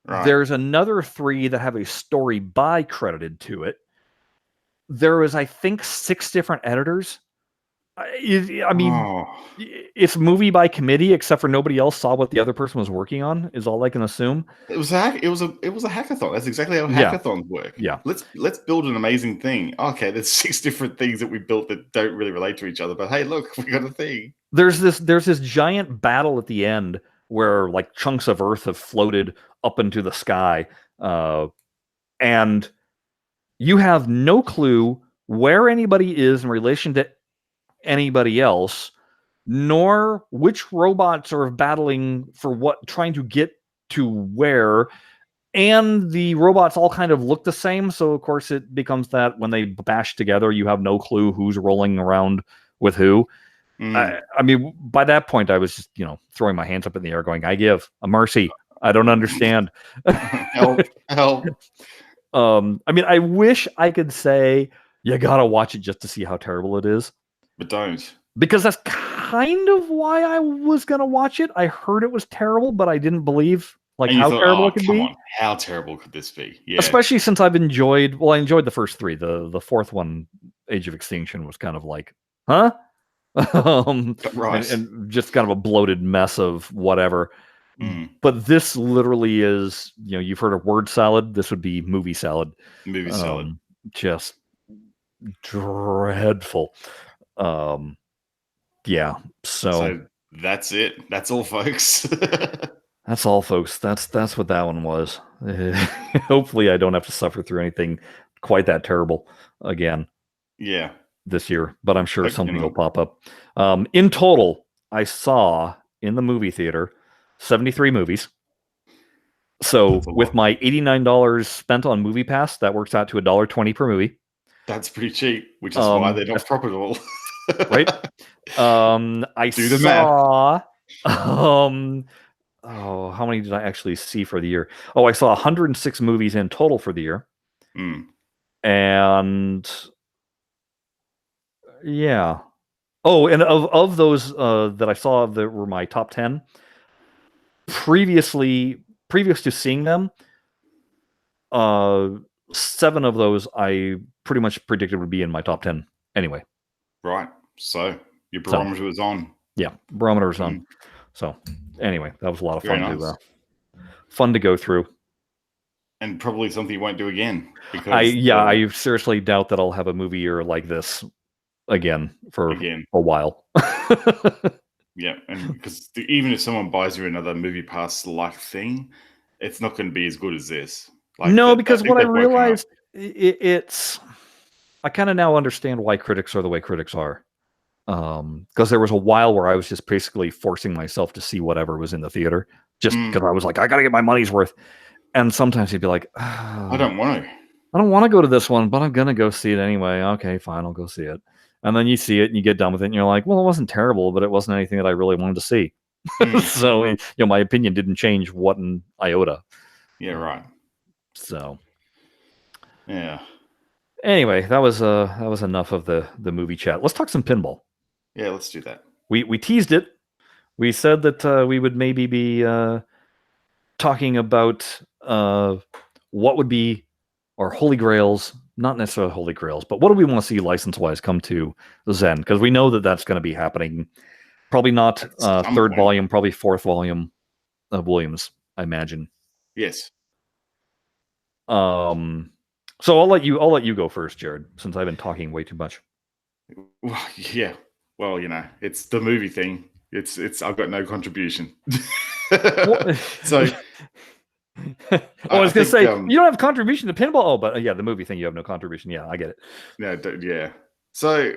Right. There's another 3 that have a story by credited to it. There was, I think, 6 different editors. I mean, it's movie by committee, except for nobody else saw what the other person was working on. Is all I can assume.
It was a hackathon. That's exactly how hackathons work.
Yeah.
Let's build an amazing thing. Okay, there's 6 different things that we built that don't really relate to each other, but hey, look, we got a thing.
There's this giant battle at the end where like chunks of Earth have floated up into the sky, and you have no clue where anybody is in relation to anybody else, nor which robots are battling for what, trying to get to where. And the robots all kind of look the same, so of course it becomes that when they bash together, you have no clue who's rolling around with who. I mean, by that point, I was just, throwing my hands up in the air going, I give a mercy. I don't understand.
Help.
I mean, I wish I could say you gotta watch it just to see how terrible it is.
But don't.
Because that's kind of why I was gonna watch it. I heard it was terrible, but I didn't believe how terrible it could be.
How terrible could this be? Yeah.
Especially since I enjoyed the first 3. The fourth one, Age of Extinction, was kind of like, huh?
Right.
And just kind of a bloated mess of whatever. But this literally is, you've heard of word salad. This would be movie salad.
Movie salad.
Just dreadful. Yeah. So
that's it. That's all, folks.
That's all, folks. That's what that one was. Hopefully, I don't have to suffer through anything quite that terrible again.
Yeah.
This year, but I'm sure something will pop up. In total, I saw in the movie theater 73 movies. So with my $89 spent on Movie Pass, that works out to $1.20 per movie.
That's pretty cheap, which is why they're not profitable.
Right? I
do the math.
How many did I actually see for the year? I saw 106 movies in total for the year. And yeah. And of those that I saw that were my top 10, previous to seeing them, 7 of those I pretty much predicted would be in my top 10 anyway.
Right. So your barometer was on.
Yeah, barometer was on. So anyway, that was a lot of fun fun to go through.
And probably something you won't do again. Because
I seriously doubt that I'll have a movie year like this again for a while.
Yeah, and because even if someone buys you another Movie Pass like thing, it's not going to be as good as this.
Because what I realized, it's I kind of now understand why critics are the way critics are. Because there was a while where I was just basically forcing myself to see whatever was in the theater, just because I was like, I got to get my money's worth. And sometimes you'd be like,
I don't want
to go to this one, but I'm going to go see it anyway. Okay, fine, I'll go see it. And then you see it and you get done with it and you're like, well, it wasn't terrible, but it wasn't anything that I really wanted to see. So, my opinion didn't change one iota.
Yeah, right.
So,
yeah.
Anyway, that was enough of the movie chat. Let's talk some pinball.
Yeah, let's do that.
We teased it. We said that we would maybe be talking about what would be our holy grails, not necessarily holy grails, but what do we want to see license-wise come to Zen? Because we know that that's going to be happening. Probably not third volume, probably fourth volume of Williams, I imagine.
Yes.
So I'll let you go first, Jared, since I've been talking way too much.
Well, yeah. Well, it's the movie thing. It's I've got no contribution. So
I was going to say, you don't have contribution to pinball. But the movie thing, you have no contribution. Yeah, I get it.
Yeah. So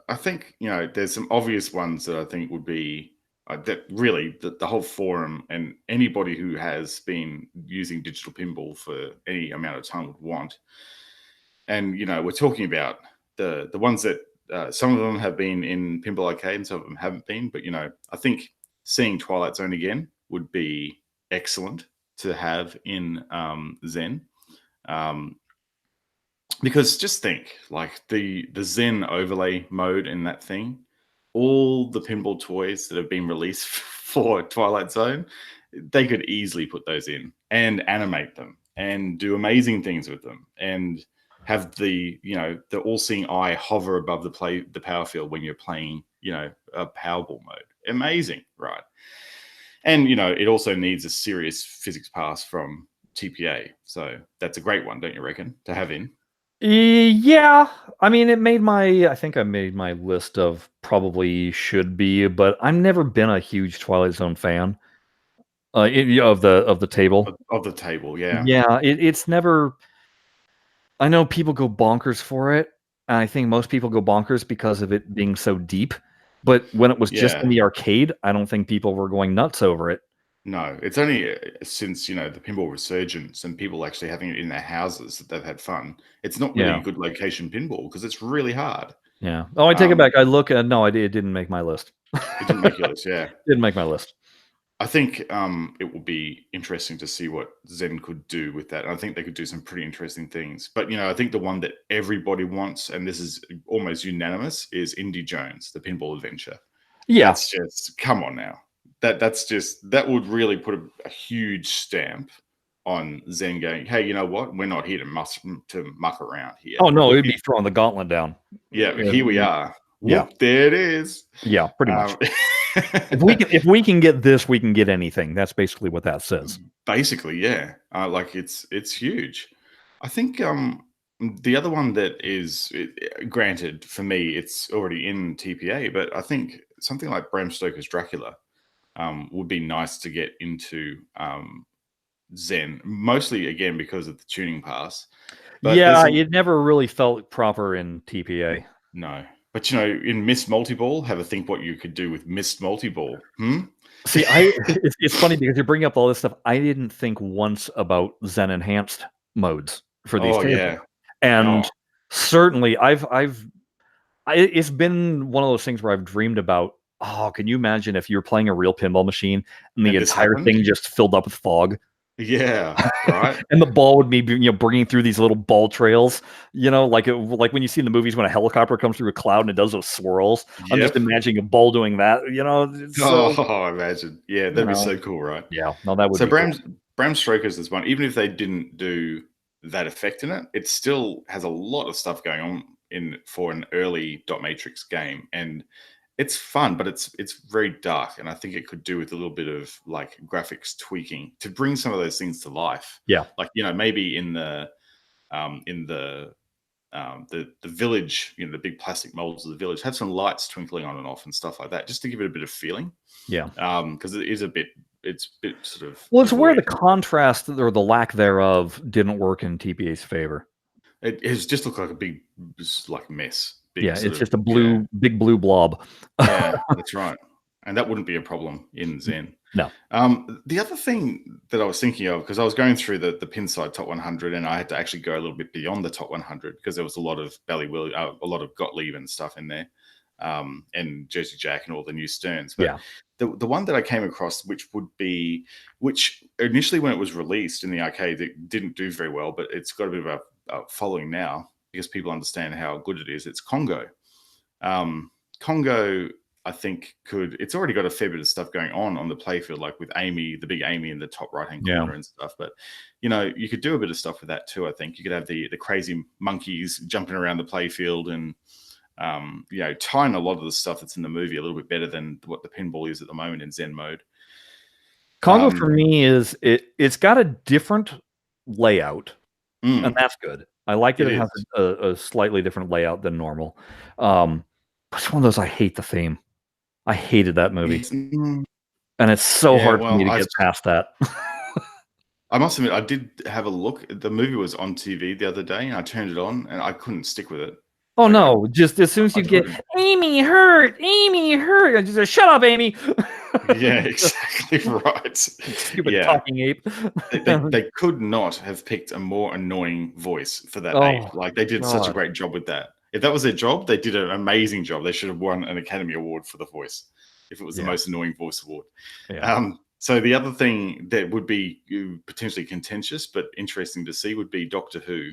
I think, there's some obvious ones that I think would be that really the whole forum and anybody who has been using digital pinball for any amount of time would want. And, we're talking about the ones that some of them have been in Pinball Arcade and some of them haven't been. But, I think seeing Twilight Zone again would be excellent to have in Zen. Because just think, like the Zen overlay mode in that thing, all the pinball toys that have been released for Twilight Zone, they could easily put those in and animate them and do amazing things with them and have the the all-seeing eye hover above the power field when you're playing a Powerball mode. Amazing, right? And it also needs a serious physics pass from TPA, so that's a great one, don't you reckon, to have in?
Yeah, I mean, I think I made my list of probably should be, but I've never been a huge Twilight Zone fan. Of the table.
Of the table, yeah.
Yeah, it's never. I know people go bonkers for it, and I think most people go bonkers because of it being so deep. But when it was just in the arcade, I don't think people were going nuts over it.
No, it's only since the pinball resurgence and people actually having it in their houses that they've had fun. It's not really a good location pinball because it's really hard.
Yeah. Oh, I take it back. I look at no, it didn't make my list.
It didn't make your list, yeah.
Didn't make my list.
I think it will be interesting to see what Zen could do with that. And I think they could do some pretty interesting things. But I think the one that everybody wants, and this is almost unanimous, is Indy Jones, the pinball adventure.
Yeah,
that's just come on now. That would really put a huge stamp on Zen going, hey, you know what? We're not here to muck around here.
Oh no, it'd be throwing the gauntlet down.
Yeah, here we are.
Yeah,
whoop, there it is.
Yeah, pretty much. if we can get this, we can get anything. That's basically what that says.
Basically, yeah. Like it's huge. I think the other one that is granted for me, it's already in TPA, but I think something like Bram Stoker's Dracula would be nice to get into Zen, mostly again because of the tuning pass.
But yeah, it never really felt proper in TPA.
No. But in Mist Multiball, have a think what you could do with Mist Multiball.
See, it's funny because you're bringing up all this stuff. I didn't think once about Zen enhanced modes for these tables.
Yeah.
And certainly it's been one of those things where I've dreamed about, can you imagine if you're playing a real pinball machine and the entire thing just filled up with fog?
Yeah, right.
And the ball would be, bringing through these little ball trails, like when you see in the movies when a helicopter comes through a cloud and it does those swirls. Yep. I'm just imagining a ball doing that,
imagine. Yeah, that'd be so cool, right?
Yeah, no, that would
so
be
Bram Stoker's this one. Even if they didn't do that effect in it, it still has a lot of stuff going on for an early dot matrix game, and it's fun, but it's very dark, and I think it could do with a little bit of like graphics tweaking to bring some of those things to life.
Yeah,
like maybe in the village, the big plastic molds of the village, have some lights twinkling on and off and stuff like that, just to give it a bit of feeling.
Yeah,
because it's a bit sort of.
Well, it's where the contrast or the lack thereof didn't work in TPA's favor.
It just looked like a big mess.
It's just a big blue blob.
Yeah, that's right. And that wouldn't be a problem in Zen.
No.
The other thing that I was thinking of, because I was going through the Pinside Top 100, and I had to actually go a little bit beyond the Top 100 because there was a lot of a lot of Gottlieb and stuff in there, and Jersey Jack and all the new Sterns. But the one that I came across, which initially when it was released in the arcade, it didn't do very well, but it's got a bit of a following now because people understand how good it is. It's Congo. Congo, I think, it's already got a fair bit of stuff going on the playfield, like with Amy, the big Amy in the top right-hand corner and stuff. But, you could do a bit of stuff with that too, I think. You could have the crazy monkeys jumping around the playfield and, tying a lot of the stuff that's in the movie a little bit better than what the pinball is at the moment in Zen mode.
Congo for me is, it's got a different layout, and that's good. I like it has a slightly different layout than normal. It's one of those, I hate the theme. I hated that movie. And it's so hard for me to get past that.
I must admit, I did have a look. The movie was on TV the other day, and I turned it on, and I couldn't stick with it.
Oh, no. Just as soon as you get, Amy hurt, I just say, shut up, Amy.
Yeah, exactly right.
Stupid talking ape.
They could not have picked a more annoying voice for that ape. Like, they did such a great job with that. If that was their job, they did an amazing job. They should have won an Academy Award for the voice if it was the most annoying voice award. Yeah. So the other thing that would be potentially contentious but interesting to see would be Doctor Who,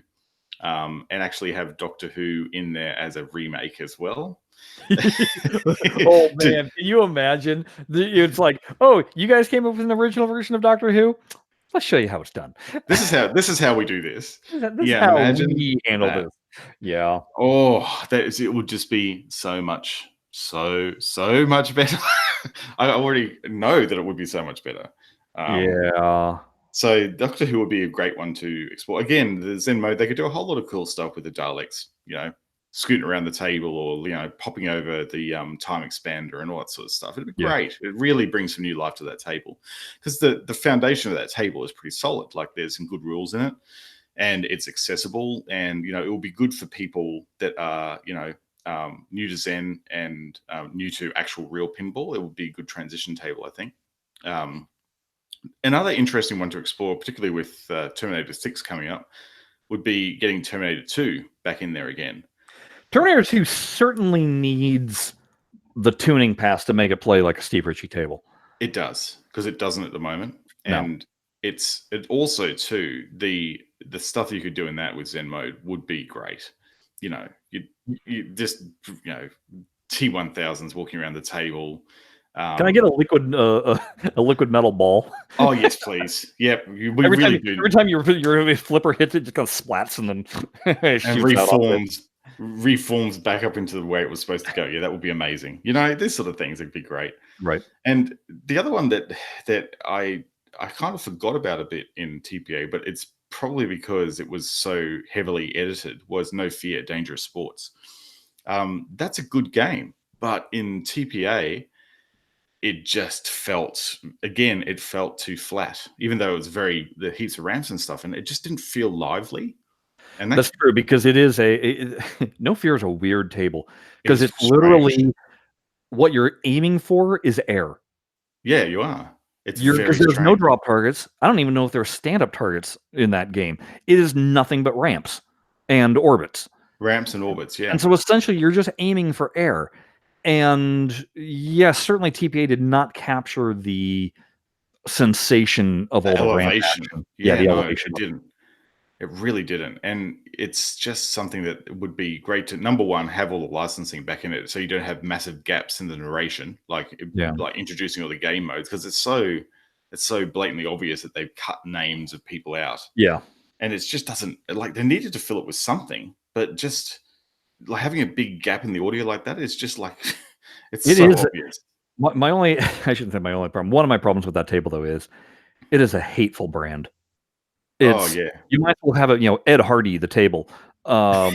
and actually have Doctor Who in there as a remake as well.
Oh man, can you imagine? It's like, you guys came up with an original version of Doctor Who? Let's show you how it's done.
This is how we do this.
This is
Yeah,
how
imagine
we handle
that.
this. Yeah.
Oh, it would just be so much better. I already know that it would be so much better.
Yeah.
So Doctor Who would be a great one to explore. Again, the Zen mode, they could do a whole lot of cool stuff with the Daleks, scooting around the table or, popping over the time expander and all that sort of stuff. It'd be great. It really brings some new life to that table because the foundation of that table is pretty solid. Like there's some good rules in it and it's accessible and, it will be good for people that are, new to Zen and new to actual real pinball. It would be a good transition table, I think. Another interesting one to explore, particularly with Terminator 6 coming up, would be getting Terminator 2 back in there again.
Terminator 2 certainly needs the tuning pass to make it play like a Steve Ritchie table.
It does, because it doesn't at the moment. And it also, too, the stuff you could do in that with Zen mode would be great. You just, T1000s walking around the table.
Can I get a liquid metal ball?
Oh yes, please. Yep.
Every time your flipper hits it, just kind of splats and then
and reforms back up into the way it was supposed to go. Yeah, that would be amazing. These sort of things would be great.
Right.
And the other one that I kind of forgot about a bit in TPA, but it's probably because it was so heavily edited, was No Fear, Dangerous Sports. That's a good game, but in TPA, it just felt too flat, even though it was the heaps of ramps and stuff, and it just didn't feel lively. And
that's true because it is No Fear is a weird table because it's
strange.
Literally what you're aiming for is air.
Yeah, you are.
Because there's no drop targets. I don't even know if there are stand-up targets in that game. It is nothing but ramps and orbits.
Ramps and orbits, yeah.
And so essentially you're just aiming for air. And yes, certainly TPA did not capture the sensation of all the
elevation.
The elevation.
It didn't. It really didn't. And it's just something that would be great to, number one, have all the licensing back in it so you don't have massive gaps in the narration, like introducing all the game modes, because it's so blatantly obvious that they've cut names of people out.
Yeah.
And it just doesn't, like, they needed to fill it with something, but just like having a big gap in the audio like that is just like it's so obvious.
My only I shouldn't say my only problem. One of my problems with that table though is it is a hateful brand. You might as well have it, Ed Hardy the table, or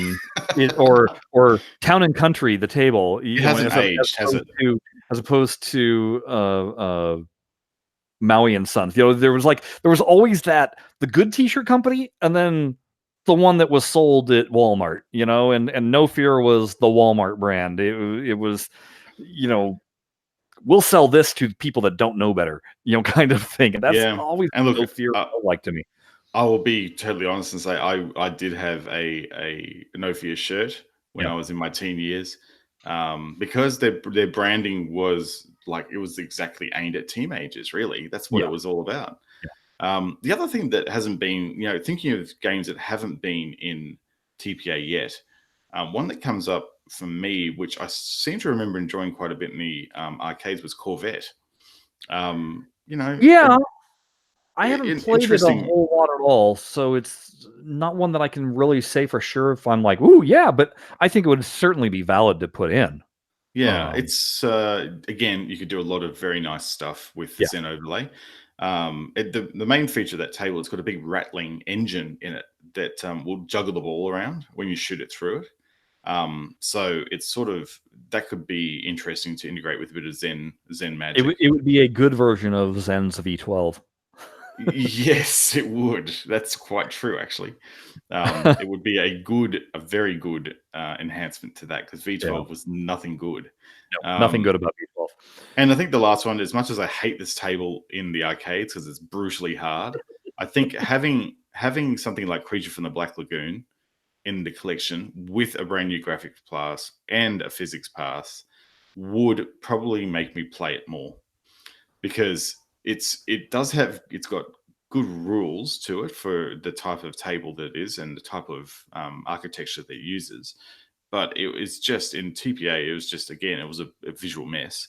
Town and Country the table.
It hasn't aged, has it?
As opposed to Maui and Sons. There was always the good T-shirt company, and then the one that was sold at Walmart, and No Fear was the Walmart brand. It was, we'll sell this to people that don't know better, kind of thing. And that's always No Fear like to me.
I will be totally honest and say I did have a No Fear shirt when I was in my teen years, because their branding was it was exactly aimed at teenagers. Really, that's what it was all about. The other thing that hasn't been, thinking of games that haven't been in TPA yet, one that comes up for me, which I seem to remember enjoying quite a bit in the arcades, was Corvette.
I haven't played it a whole lot at all, so it's not one that I can really say for sure if I'm like, ooh, yeah, but I think it would certainly be valid to put in.
Yeah, it's again, you could do a lot of very nice stuff with Zen overlay. The main feature of that table, it's got a big rattling engine in it that will juggle the ball around when you shoot it through it. So it's sort of, that could be interesting to integrate with a bit of Zen magic.
It would be a good version of Zen's V12.
Yes, it would. That's quite true, actually. It would be a very good enhancement to that, because V12 was nothing good.
No, nothing good about V12.
And I think the last one, as much as I hate this table in the arcades because it's brutally hard, I think having something like Creature from the Black Lagoon in the collection with a brand new graphics pass and a physics pass would probably make me play it more, because it's got good rules to it for the type of table that it is and the type of architecture that it uses. But it was just, in TPA, it was just, again, it was a visual mess.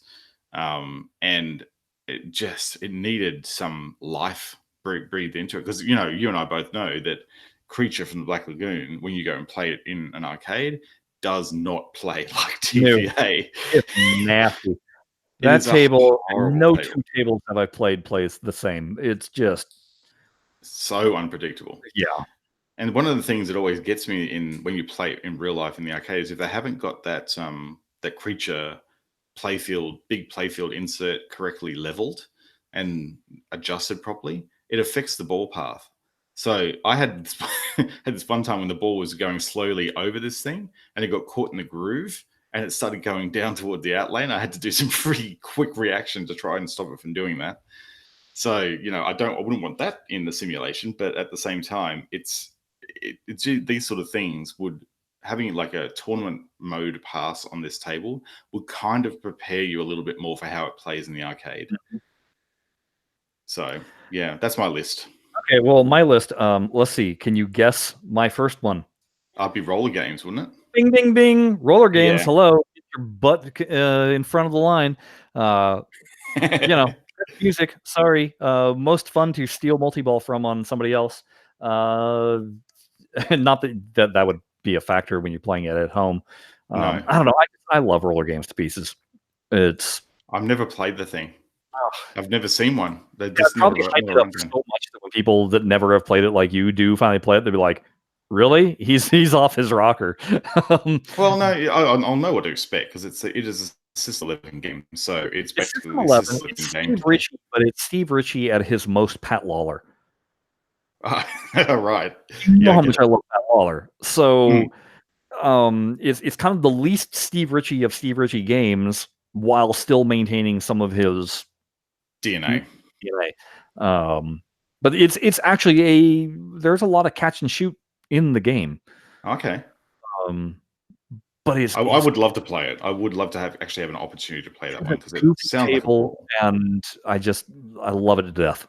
And it needed some life breathed into it, because you and I both know that Creature from the Black Lagoon, when you go and play it in an arcade, does not play like TVA.
It's nasty. That table, no two tables that I've played plays the same. It's just
so unpredictable.
Yeah.
And one of the things that always gets me when you play in real life in the arcade is if they haven't got that Creature big playfield insert correctly leveled and adjusted properly, it affects the ball path. So I had this one time when the ball was going slowly over this thing and it got caught in the groove and it started going down toward the out lane. I had to do some pretty quick reaction to try and stop it from doing that. So, I wouldn't want that in the simulation, but at the same time, it's these sort of things having like a tournament mode pass on this table would kind of prepare you a little bit more for how it plays in the arcade. Mm-hmm. So yeah, that's my list.
Okay, well, my list, let's see. Can you guess my first one?
I'd be roller games, wouldn't it?
Bing, bing, bing. Roller games. Yeah. Hello. Get your butt in front of the line. Music. Sorry. Most fun to steal multi-ball from on somebody else. Not that would be a factor when you're playing it at home. No. I don't know. I love roller games to pieces.
I've never played the thing. I've never seen one. They
just probably hyped it up so much that when people that never have played it like you do finally play it, they'll be like, "Really? He's off his rocker."
Well, no, I'll know what to expect because it is a System 11 game, so it's basically a System 11
it's
game.
Steve Ritchie, but it's Steve Ritchie at his most Pat Lawler.
Right.
You know how much I love Pat Lawler. So, it's kind of the least Steve Ritchie of Steve Ritchie games while still maintaining some of his
DNA.
But it's actually there's a lot of catch and shoot in the game.
Okay.
But I
would love to play it. I would love to actually have an opportunity to play that one because it sounds like
and I love it to death.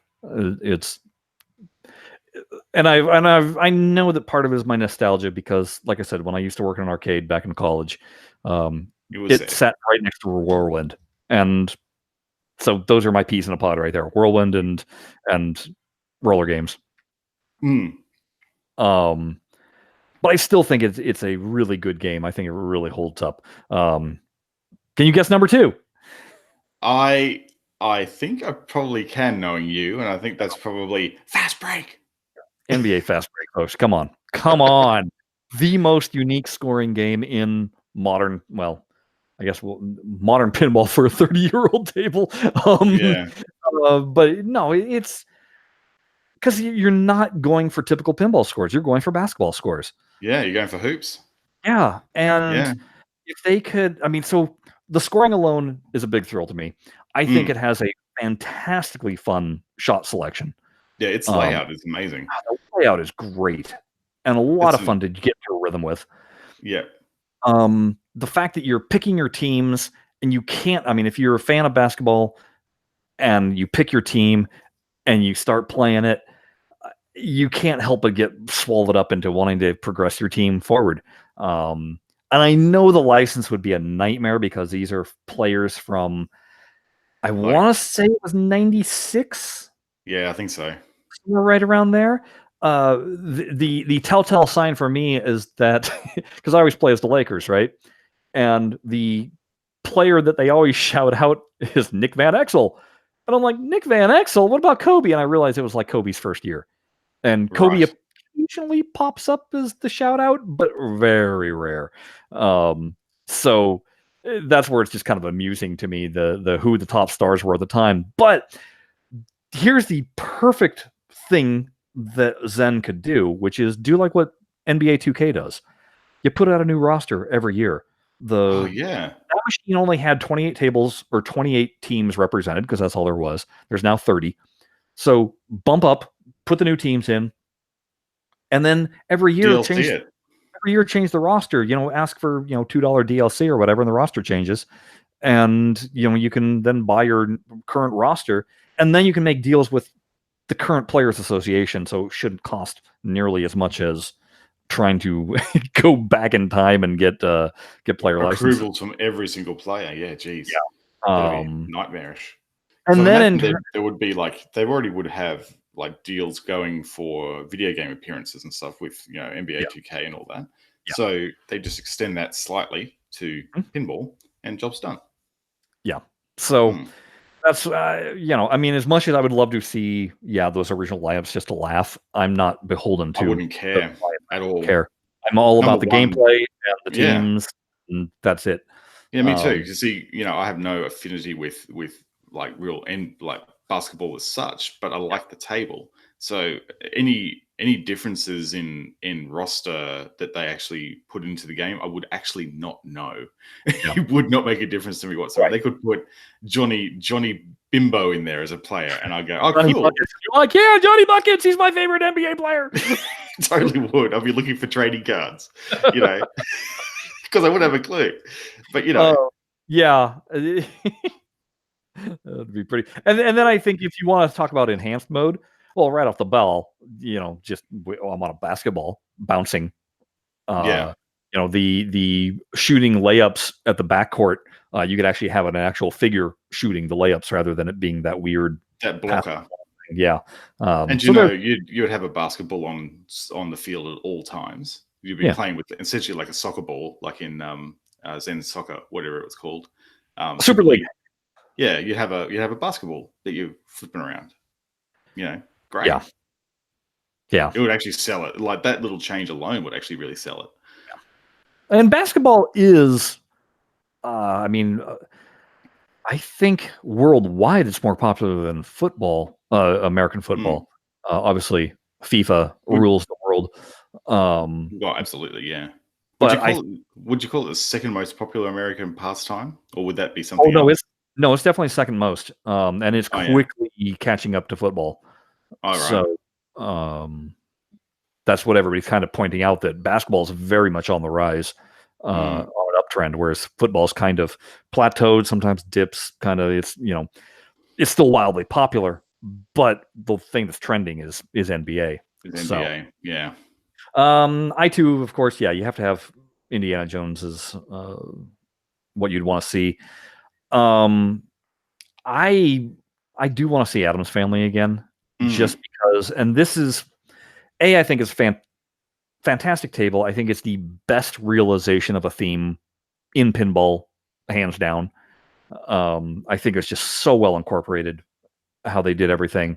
I know that part of it is my nostalgia because, like I said, when I used to work in an arcade back in college, it sat right next to a Whirlwind, and so those are my peas in a pod right there: Whirlwind and roller games. But I still think it's a really good game. I think it really holds up. Can you guess number 2?
I think I probably can, knowing you, and I think that's probably Fast Break.
NBA Fast Break, folks. Come on. The most unique scoring game in modern pinball for a 30-year-old table. But no, it's because you're not going for typical pinball scores. You're going for basketball scores.
Yeah, you're going for hoops.
Yeah, and if they could, so the scoring alone is a big thrill to me. I think it has a fantastically fun shot selection.
Yeah, its layout is amazing.
The layout is great, and a lot of fun to get into a rhythm with.
Yeah.
The fact that you're picking your teams, and you can't. If you're a fan of basketball, and you pick your team, and you start playing it, you can't help but get swallowed up into wanting to progress your team forward. And I know the license would be a nightmare because these are players from, I want to say it was 96.
Yeah, I think so.
We're right around there. The telltale sign for me is that because I always play as the Lakers, right? And the player that they always shout out is Nick Van Exel. And I'm like, Nick Van Exel? What about Kobe? And I realized it was like Kobe's first year. And Kobe occasionally pops up as the shout out, but very rare. So that's where it's just kind of amusing to me, the who the top stars were at the time. But here's the perfect thing that Zen could do, which is do like what NBA 2K does. You put out a new roster every year. That machine only had 28 tables or 28 teams represented because that's all there was. There's now 30. So bump up, put the new teams in, and then every year change the roster. Ask for $2 DLC or whatever, and the roster changes. And you can then buy your current roster, and then you can make deals with the current Players Association. So it shouldn't cost nearly as much as trying to go back in time and get player licenses.
Approvals from every single player. Yeah, geez.
Yeah.
That'd be nightmarish.
And then
there would be they already would have like deals going for video game appearances and stuff with NBA 2K and all that. Yeah. So they just extend that slightly to pinball, and job's done.
Yeah. So that's I mean, as much as I would love to see those original layups just to laugh, I'm not beholden to.
I wouldn't care at all.
I'm all about the gameplay and the teams, and that's it.
Yeah, me too. You see, I have no affinity with like real like basketball as such, but I like the table. So any differences in roster that they actually put into the game, I would actually not know. It would not make a difference to me whatsoever. Right. They could put Johnny Bimbo in there as a player, and I'd go, "Oh, Johnny cool!"
Buckets. You're like, "Yeah, Johnny Buckets. He's my favorite NBA player."
Totally would. I'd be looking for trading cards, because I wouldn't have a clue. But
yeah. That'd be pretty. And then I think if you want to talk about enhanced mode, well, right off the bell, just I'm on a basketball bouncing. The shooting layups at the backcourt, you could actually have an actual figure shooting the layups rather than it being that weird
blocker.
Yeah.
And you would have a basketball on the field at all times. You'd be playing with essentially like a soccer ball, like in Zen Soccer, whatever it was called.
Super League.
Yeah, you have a basketball that you're flipping around. Great.
Yeah.
It would actually sell it. Like that little change alone would actually really sell it.
Yeah. And basketball is, I think worldwide it's more popular than football, American football. Obviously, FIFA rules the world.
Well, absolutely, yeah. Would you call it the second most popular American pastime, or would that be something?
Oh no, it's definitely second most, and it's quickly catching up to football.
Right.
So, that's what everybody's kind of pointing out, that basketball is very much on the rise, on an uptrend, whereas football's kind of plateaued, sometimes dips. Kind of, it's still wildly popular, but the thing that's trending is NBA.
NBA, yeah.
I too, of course, you have to have Indiana Jones as what you'd want to see. I do want to see Addams Family again, just because. And this is, I think it's fantastic table. I think it's the best realization of a theme in pinball, hands down. I think it's just so well incorporated how they did everything.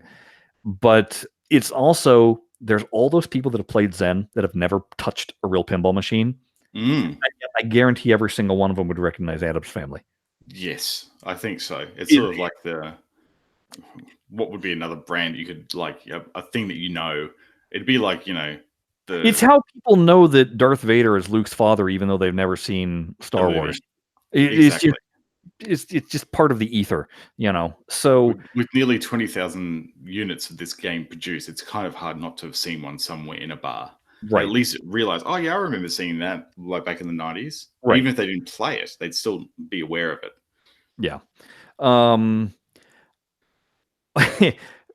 But it's also, there's all those people that have played Zen that have never touched a real pinball machine. I guarantee every single one of them would recognize Addams Family.
Yes, I think so. It's sort of like what would be another brand you could, like, a thing that it'd be like, it's
how people know that Darth Vader is Luke's father, even though they've never seen Star Wars.
Exactly.
It's just part of the ether, So
with nearly 20,000 units of this game produced, it's kind of hard not to have seen one somewhere in a bar. Right. At least realize, oh yeah, I remember seeing that like back in the 90s. Right. Even if they didn't play it, they'd still be aware of it.
Yeah.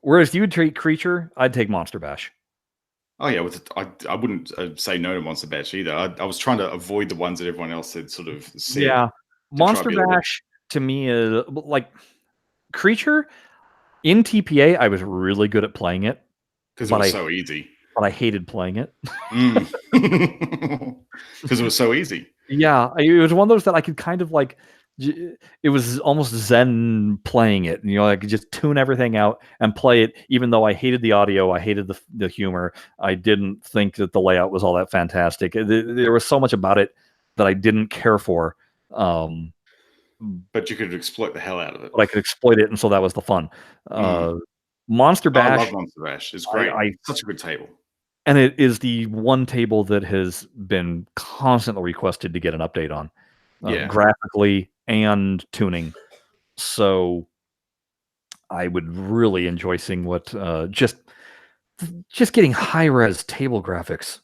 Whereas you would treat Creature, I'd take Monster Bash.
Oh yeah, I wouldn't say no to Monster Bash either. I was trying to avoid the ones that everyone else had sort of said.
Yeah, Monster Bash to me is like Creature. In TPA, I was really good at playing it
because it was so easy.
But I hated playing it
because it was so easy.
Yeah, it was one of those that I could kind of like. It was almost Zen playing it. I could just tune everything out and play it, even though I hated the audio, I hated the humor. I didn't think that the layout was all that fantastic. There was so much about it that I didn't care for.
But you could exploit the hell out of it.
But I could exploit it, and so that was the fun. Monster Bash.
I love Monster Bash. It's great. Such a good table.
And it is the one table that has been constantly requested to get an update on. Graphically and tuning. So I would really enjoy seeing what just getting high-res table graphics.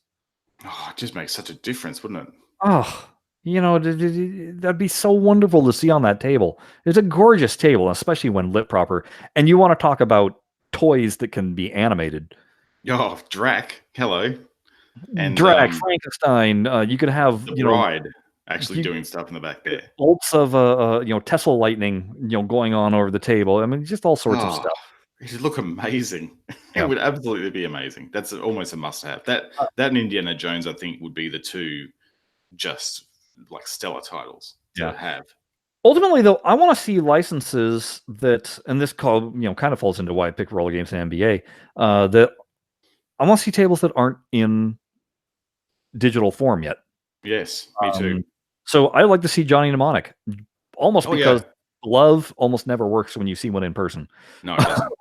Oh, it just makes such a difference, wouldn't it?
Oh, that'd be so wonderful to see on that table. It's a gorgeous table, especially when lit proper. And you want to talk about toys that can be animated.
Oh, Drac. Hello.
And Drac, Frankenstein. You could have
the Bride actually doing stuff in the back there.
Bolts of Tesla lightning, going on over the table. I mean, just all sorts of stuff.
It'd look amazing.
Yeah.
It would absolutely be amazing. That's almost a must-have. That and Indiana Jones, I think, would be the two just like stellar titles to have.
Ultimately, though, I want to see licenses that, and this kind of falls into why I pick roller games and NBA. That I want to see tables that aren't in digital form yet.
Yes, me too.
So I like to see Johnny Mnemonic, almost because glove almost never works when you see one in person.
No, it doesn't.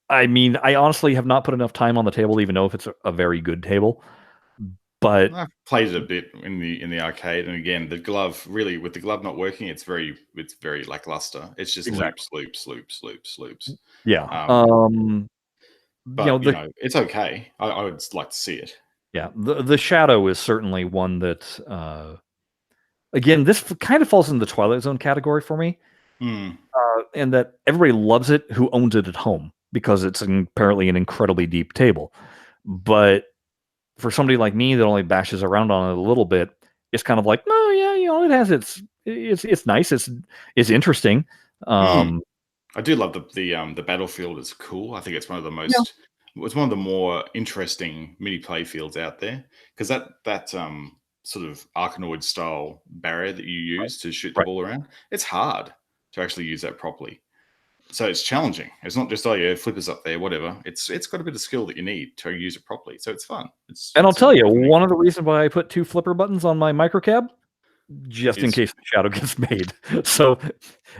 I mean, I honestly have not put enough time on the table to even know if it's a very good table. But
I've played it a bit in the arcade, and again, the glove really, with the glove not working, it's very lackluster. It's just loops.
Yeah.
But it's okay. I would like to see it.
Yeah, the Shadow is certainly one that. Again, this kind of falls in the Twilight Zone category for me, and that everybody loves it who owns it at home because it's apparently an incredibly deep table. But for somebody like me that only bashes around on it a little bit, it's kind of like, no, yeah, it has it's nice, it's interesting.
I do love the battlefield. It's cool. I think it's one of the most. It's one of the more interesting mini play fields out there because that sort of Arkanoid style barrier that you use to shoot the ball around, it's hard to actually use that properly. So it's challenging. It's not just flippers up there, whatever. It's got a bit of skill that you need to use it properly. So it's fun.
I'll tell you, one of the reasons why I put 2 flipper buttons on my microcab, just in case the Shadow gets made. So,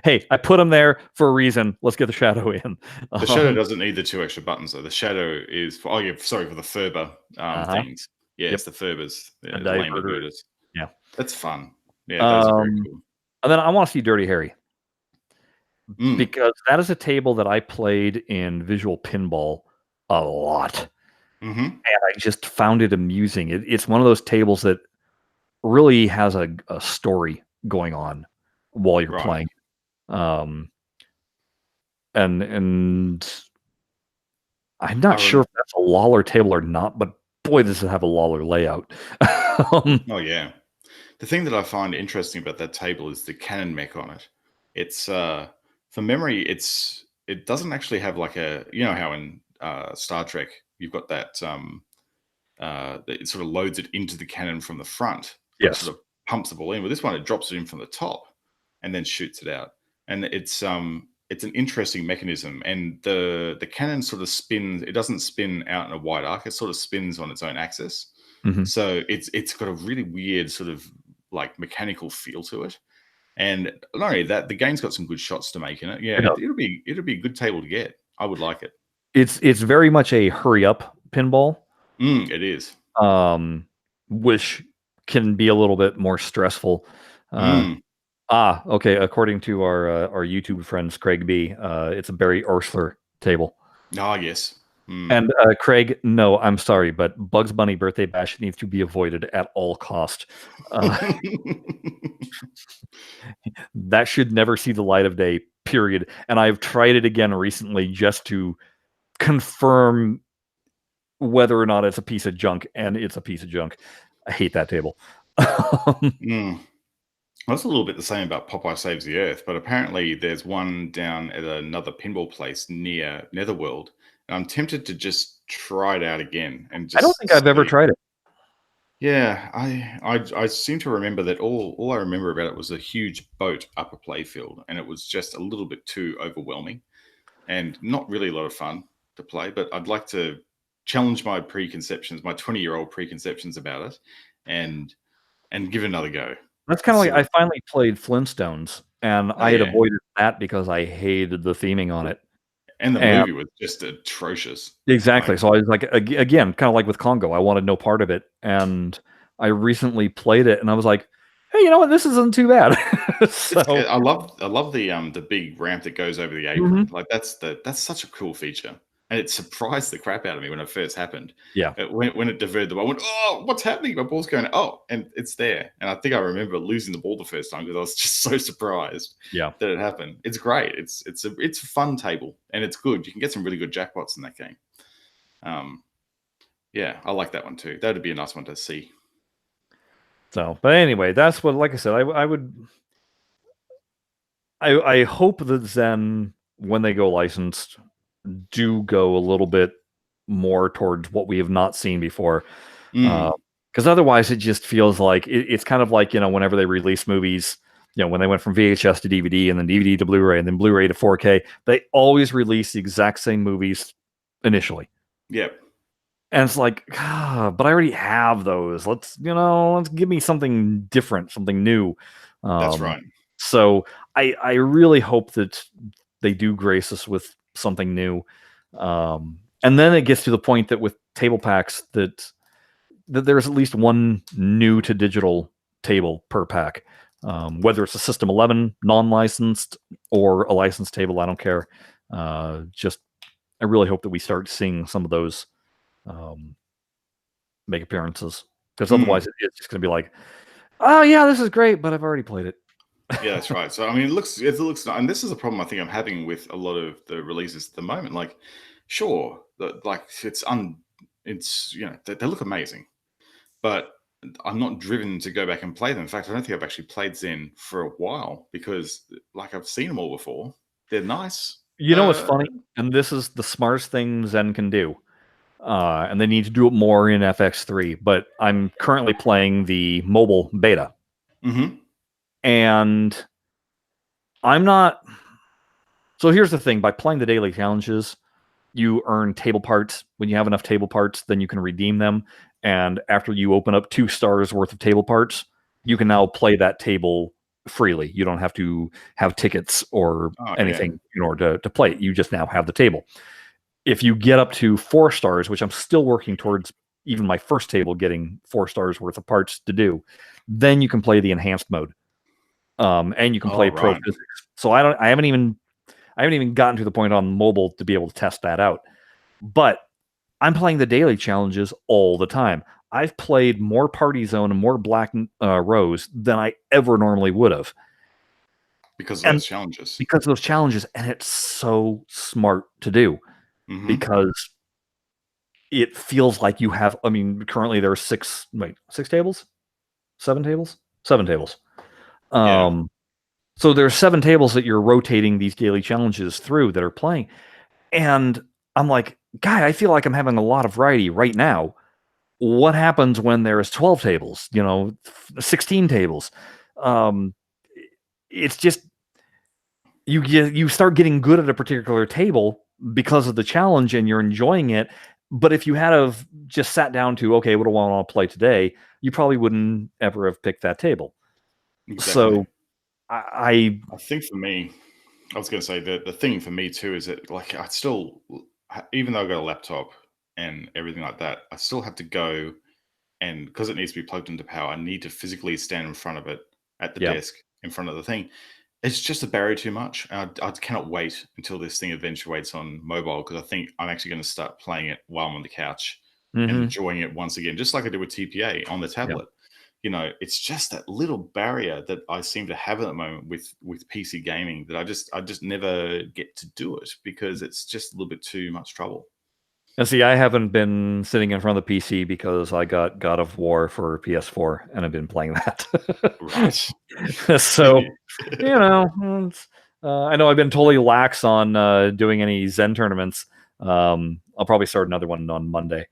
hey, I put them there for a reason. Let's get the Shadow in.
The Shadow doesn't need the 2 extra buttons, though. The Shadow is for for the Ferber things. Yeah, it's the Ferbers, the lane diverters.
Yeah,
that's fun. Yeah, those are very cool.
And then I want to see Dirty Harry because that is a table that I played in Visual Pinball a lot, and I just found it amusing. It's one of those tables that really has a story going on while you're playing, and I'm not sure if that's a Lawler table or not, but boy, does it have a Lawler layout.
Oh yeah, the thing that I find interesting about that table is the cannon mech on it. It's for memory, it doesn't actually have like a, how in Star Trek you've got that it sort of loads it into the cannon from the front.
Yes.
Sort of pumps the ball in. With this one, it drops it in from the top and then shoots it out. And it's an interesting mechanism. And the cannon sort of spins. It doesn't spin out in a wide arc. It sort of spins on its own axis. So it's got a really weird sort of like mechanical feel to it. And not only that, the game's got some good shots to make in it. Yeah, it'll be a good table to get. I would like it.
It's very much a hurry up pinball.
It is.
Which can be a little bit more stressful. Okay. According to our YouTube friends, Craig B, it's a Barry Orsler table.
Ah, yes.
And Craig, no, I'm sorry, but Bugs Bunny Birthday Bash needs to be avoided at all cost. That should never see the light of day, period. And I've tried it again recently just to confirm whether or not it's a piece of junk, and it's a piece of junk. I hate that table.
That's a little bit the same about Popeye Saves the Earth, but apparently there's one down at another pinball place near Netherworld. And I'm tempted to just try it out again. And just
I don't think I've ever tried it.
Yeah, I seem to remember that all I remember about it was a huge boat up a playfield, and it was just a little bit too overwhelming and not really a lot of fun to play. But I'd like to challenge my preconceptions, my 20-year-old preconceptions about it, and give it another go.
That's kind of like I finally played Flintstones, and I had avoided that because I hated the theming on it.
And the movie was just atrocious.
Exactly. So I was like, again, kind of like with Congo, I wanted no part of it. And I recently played it, and I was like, hey, you know what? This isn't too bad. So,
I love the big ramp that goes over the apron. Like that's such a cool feature. And it surprised the crap out of me when it first happened.
Yeah.
When it diverted the ball, I went, oh, what's happening? My ball's going, and it's there. And I think I remember losing the ball the first time because I was just so surprised that it happened. It's great. It's a fun table, and it's good. You can get some really good jackpots in that game. Yeah, I like that one too. That would be a nice one to see.
So, but anyway, that's what, like I said, I hope that Zen when they go licensed, do go a little bit more towards what we have not seen before. Because otherwise, it just feels like it's kind of like, whenever they release movies, when they went from VHS to DVD and then DVD to Blu-ray and then Blu-ray to 4K, they always release the exact same movies initially.
Yep.
And it's like, but I already have those. Let's give me something different, something new.
That's right.
So I really hope that they do grace us with something new. And then it gets to the point that with table packs that there's at least one new to digital table per pack. Whether it's a System 11 non-licensed or a licensed table, I don't care. I really hope that we start seeing some of those make appearances, because otherwise it's just going to be like, oh yeah, this is great, but I've already played it.
Yeah, that's right. So I mean, it looks and this is a problem I think I'm having with a lot of the releases at the moment. Like, sure, like it's they look amazing, but I'm not driven to go back and play them. In fact, I don't think I've actually played Zen for a while because, like, I've seen them all before. They're nice.
What's funny, and this is the smartest thing Zen can do, and they need to do it more in FX3. But I'm currently playing the mobile beta, and I'm not. So here's the thing: by playing the daily challenges, you earn table parts. When you have enough table parts, then you can redeem them. And after you open up 2 stars worth of table parts, you can now play that table freely. You don't have to have tickets or anything in order to play it. You just now have the table. If you get up to 4 stars, which I'm still working towards, even my first table getting 4 stars worth of parts to do, then you can play the enhanced mode. And you can play pro physics. So I haven't even gotten to the point on mobile to be able to test that out. But I'm playing the daily challenges all the time. I've played more Party Zone and more Black Rose than I ever normally would have.
Because of those challenges.
Because of those challenges. And it's so smart to do. Because it feels like you have, currently there are 6 tables? 7 tables? 7 tables. So there's 7 tables that you're rotating these daily challenges through that are playing. And I'm like, guy, I feel like I'm having a lot of variety right now. What happens when there's 12 tables, 16 tables? It's just, you start getting good at a particular table because of the challenge and you're enjoying it. But if you had have just sat down to, okay, what do I want to play today? You probably wouldn't ever have picked that table. Exactly. So I
think for me, I was going to say the thing for me too is that, like, I still, even though I've got a laptop and everything like that, I still have to go, and because it needs to be plugged into power, I need to physically stand in front of it at the desk in front of the thing. It's just a barrier too much. I cannot wait until this thing eventuates on mobile, because I think I'm actually going to start playing it while I'm on the couch and enjoying it once again, just like I did with TPA on the tablet. It's just that little barrier that I seem to have at the moment with PC gaming, that I just never get to do it because it's just a little bit too much trouble.
And see, I haven't been sitting in front of the PC because I got God of War for PS4 and I've been playing that.
Right.
So, I know I've been totally lax on doing any Zen tournaments. I'll probably start another one on Monday.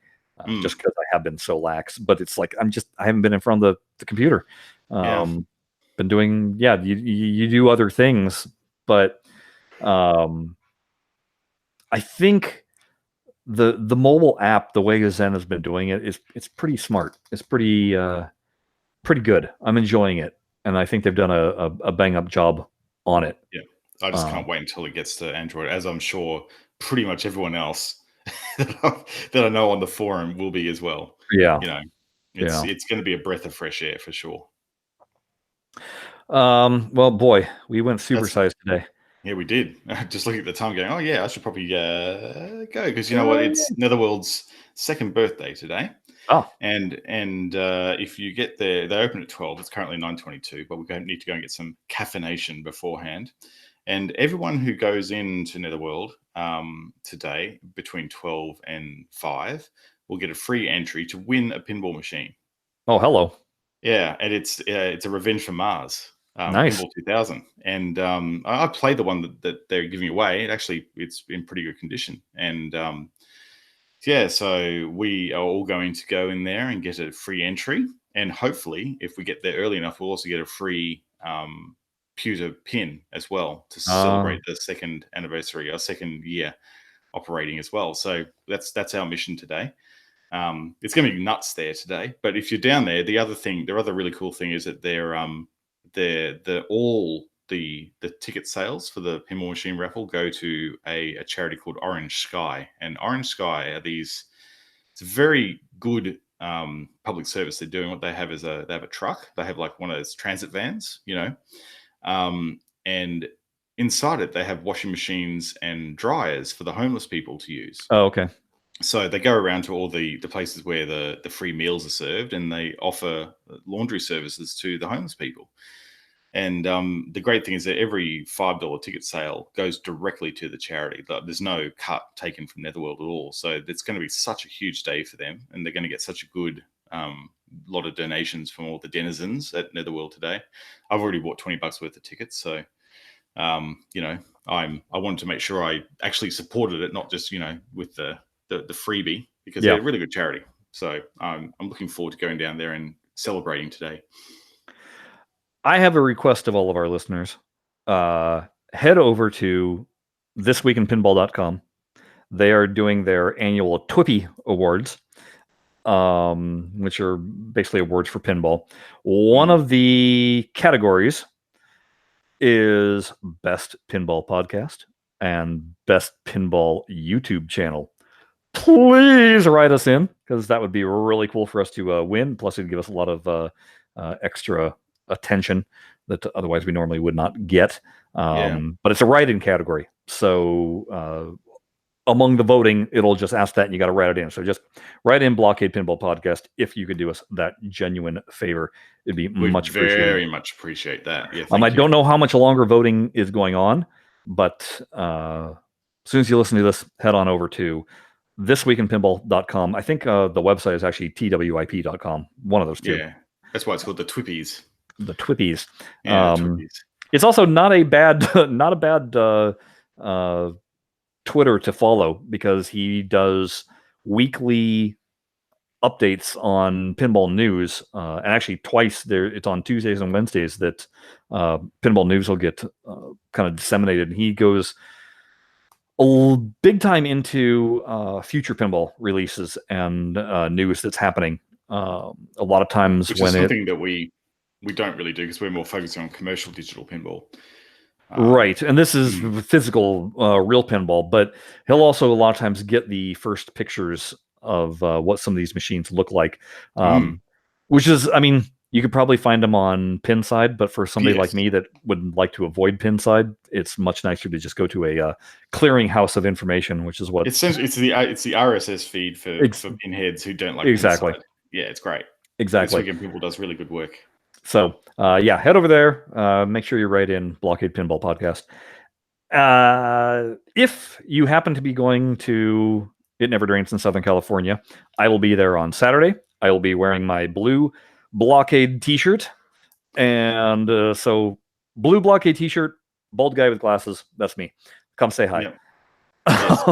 Just because I have been so lax, but it's like I haven't been in front of the computer. Been doing, you do other things, but I think the mobile app, the way Zen has been doing it, it's pretty smart. It's pretty good. I'm enjoying it, and I think they've done a bang up job on it.
Yeah, I just can't wait until it gets to Android, as I'm sure pretty much everyone else that I know on the forum will be as well.
Yeah.
It's going to be a breath of fresh air for sure.
Well, boy, we went supersized today.
Yeah, we did. Just looking at the time going, oh yeah, I should probably go, because you know what? It's Netherworld's 2nd birthday today.
Oh.
And if you get there, they open at 12. It's currently 9:22, but we need to go and get some caffeination beforehand. And everyone who goes into Netherworld today between 12 and 5 will get a free entry to win a pinball machine.
Oh, hello.
Yeah, and it's a Revenge for Mars
Nice.
Pinball 2000, and I played the one that they're giving away. It's in pretty good condition, and yeah, so we are all going to go in there and get a free entry, and hopefully, if we get there early enough, we'll also get a free pewter pin as well to celebrate the second anniversary, our second year operating as well. So that's our mission today. It's going to be nuts there today. But if you're down there, the other really cool thing is that all the ticket sales for the pinball machine raffle go to a charity called Orange Sky, and Orange Sky are it's a very good public service they're doing. What they have is they have a truck. They have like one of those transit vans, and inside it they have washing machines and dryers for the homeless people to use.
Oh, okay.
So they go around to all the places where the free meals are served, and they offer laundry services to the homeless people. And the great thing is that every $5 ticket sale goes directly to the charity. There's no cut taken from Netherworld at all. So it's going to be such a huge day for them, and they're going to get such a good lot of donations from all the denizens at Netherworld today. I've already bought $20 worth of tickets, so I wanted to make sure I actually supported it, not just with the freebie, because they're a really good charity. So I'm looking forward to going down there and celebrating today.
I have a request of all of our listeners. Head over to thisweekinpinball.com. They are doing their annual TWIPY Awards, which are basically awards for pinball. One of the categories is Best Pinball Podcast and Best Pinball YouTube Channel. Please write us in, because that would be really cool for us to win. Plus, it'd give us a lot of extra attention that otherwise we normally would not get. But it's a write-in category. So among the voting, it'll just ask that, and you got to write it in. So just write in BlahCade Pinball Podcast if you could do us that genuine favor. It'd be much appreciated.
Very much appreciate that. Yeah,
I don't know how much longer voting is going on, but as soon as you listen to this, head on over to thisweekinpinball.com. I think the website is actually twip.com. One of those two.
Yeah, that's why it's called the Twippies.
The Twippies.
Yeah, Twippies.
It's also not a bad Twitter to follow, because he does weekly updates on pinball news, and actually twice there. It's on Tuesdays and Wednesdays that pinball news will get kind of disseminated. And he goes big time into future pinball releases and news that's happening. A lot of times,
which is something that we don't really do, because we're more focusing on commercial digital pinball.
Right, and this is physical, real pinball, but he'll also a lot of times get the first pictures of what some of these machines look like, which is, you could probably find them on Pinside, but for somebody like me that would like to avoid Pinside, it's much nicer to just go to a clearinghouse of information, which is what
it's the RSS feed for pinheads who don't like
exactly.
Pinside. Yeah, it's great.
Exactly.
This Weekend Pinball does really good work.
So, head over there. Make sure you write in BlahCade Pinball Podcast. If you happen to be going to It Never Drains in Southern California, I will be there on Saturday. I will be wearing my blue BlahCade t-shirt. And so, blue BlahCade t-shirt, bald guy with glasses, that's me. Come say hi.
Yep. Yes.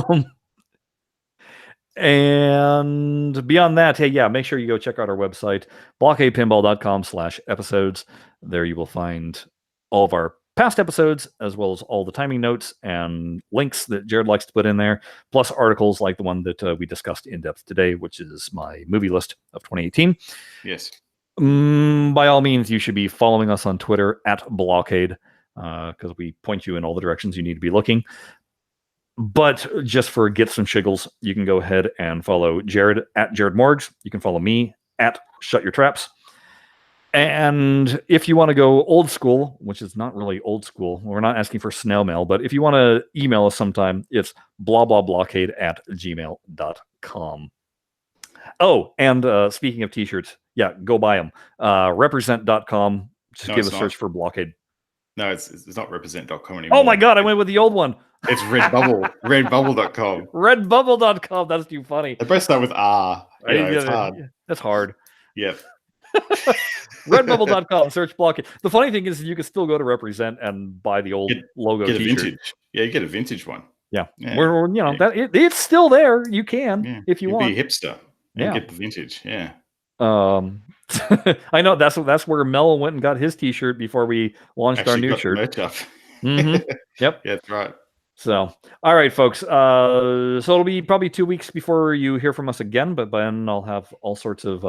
And beyond that, make sure you go check out our website, blahcadepinball.com/episodes. There you will find all of our past episodes, as well as all the timing notes and links that Jared likes to put in there, plus articles like the one that we discussed in depth today, which is my movie list of 2018.
Yes.
By all means, you should be following us on Twitter at BlahCade, because we point you in all the directions you need to be looking. But just for gets and shiggles, you can go ahead and follow Jared at Jared Morgs. You can follow me at Shut Your Traps. And if you want to go old school, which is not really old school, we're not asking for snail mail, but if you want to email us sometime, it's blahblahblahcade@gmail.com. Oh, and speaking of t-shirts, go buy them. Represent.com. Just give a search for BlahCade.
No, it's not represent.com anymore.
Oh my God, I went with the old one.
It's Redbubble. Redbubble.com.
Redbubble.com. That's too funny.
They both start with R. It's hard.
That's hard.
Yep.
Redbubble.com, search BlahCade. The funny thing is you can still go to Represent and buy the old logo
get a
t-shirt.
vintage. Yeah, you get a vintage one.
Yeah. We're that it's still there. You can if you want.
Be a hipster. And get the vintage. Yeah.
I know that's where Mel went and got his t-shirt before we launched our new shirt.
Merch up.
Yep.
Yeah, that's right.
So, all right, folks. So it'll be probably 2 weeks before you hear from us again, but then I'll have all sorts of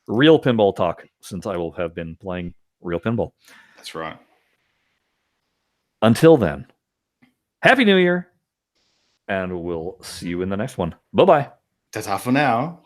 real pinball talk since I will have been playing real pinball.
That's right.
Until then, Happy New Year, and we'll see you in the next one. Bye-bye.
Ta-ta for now.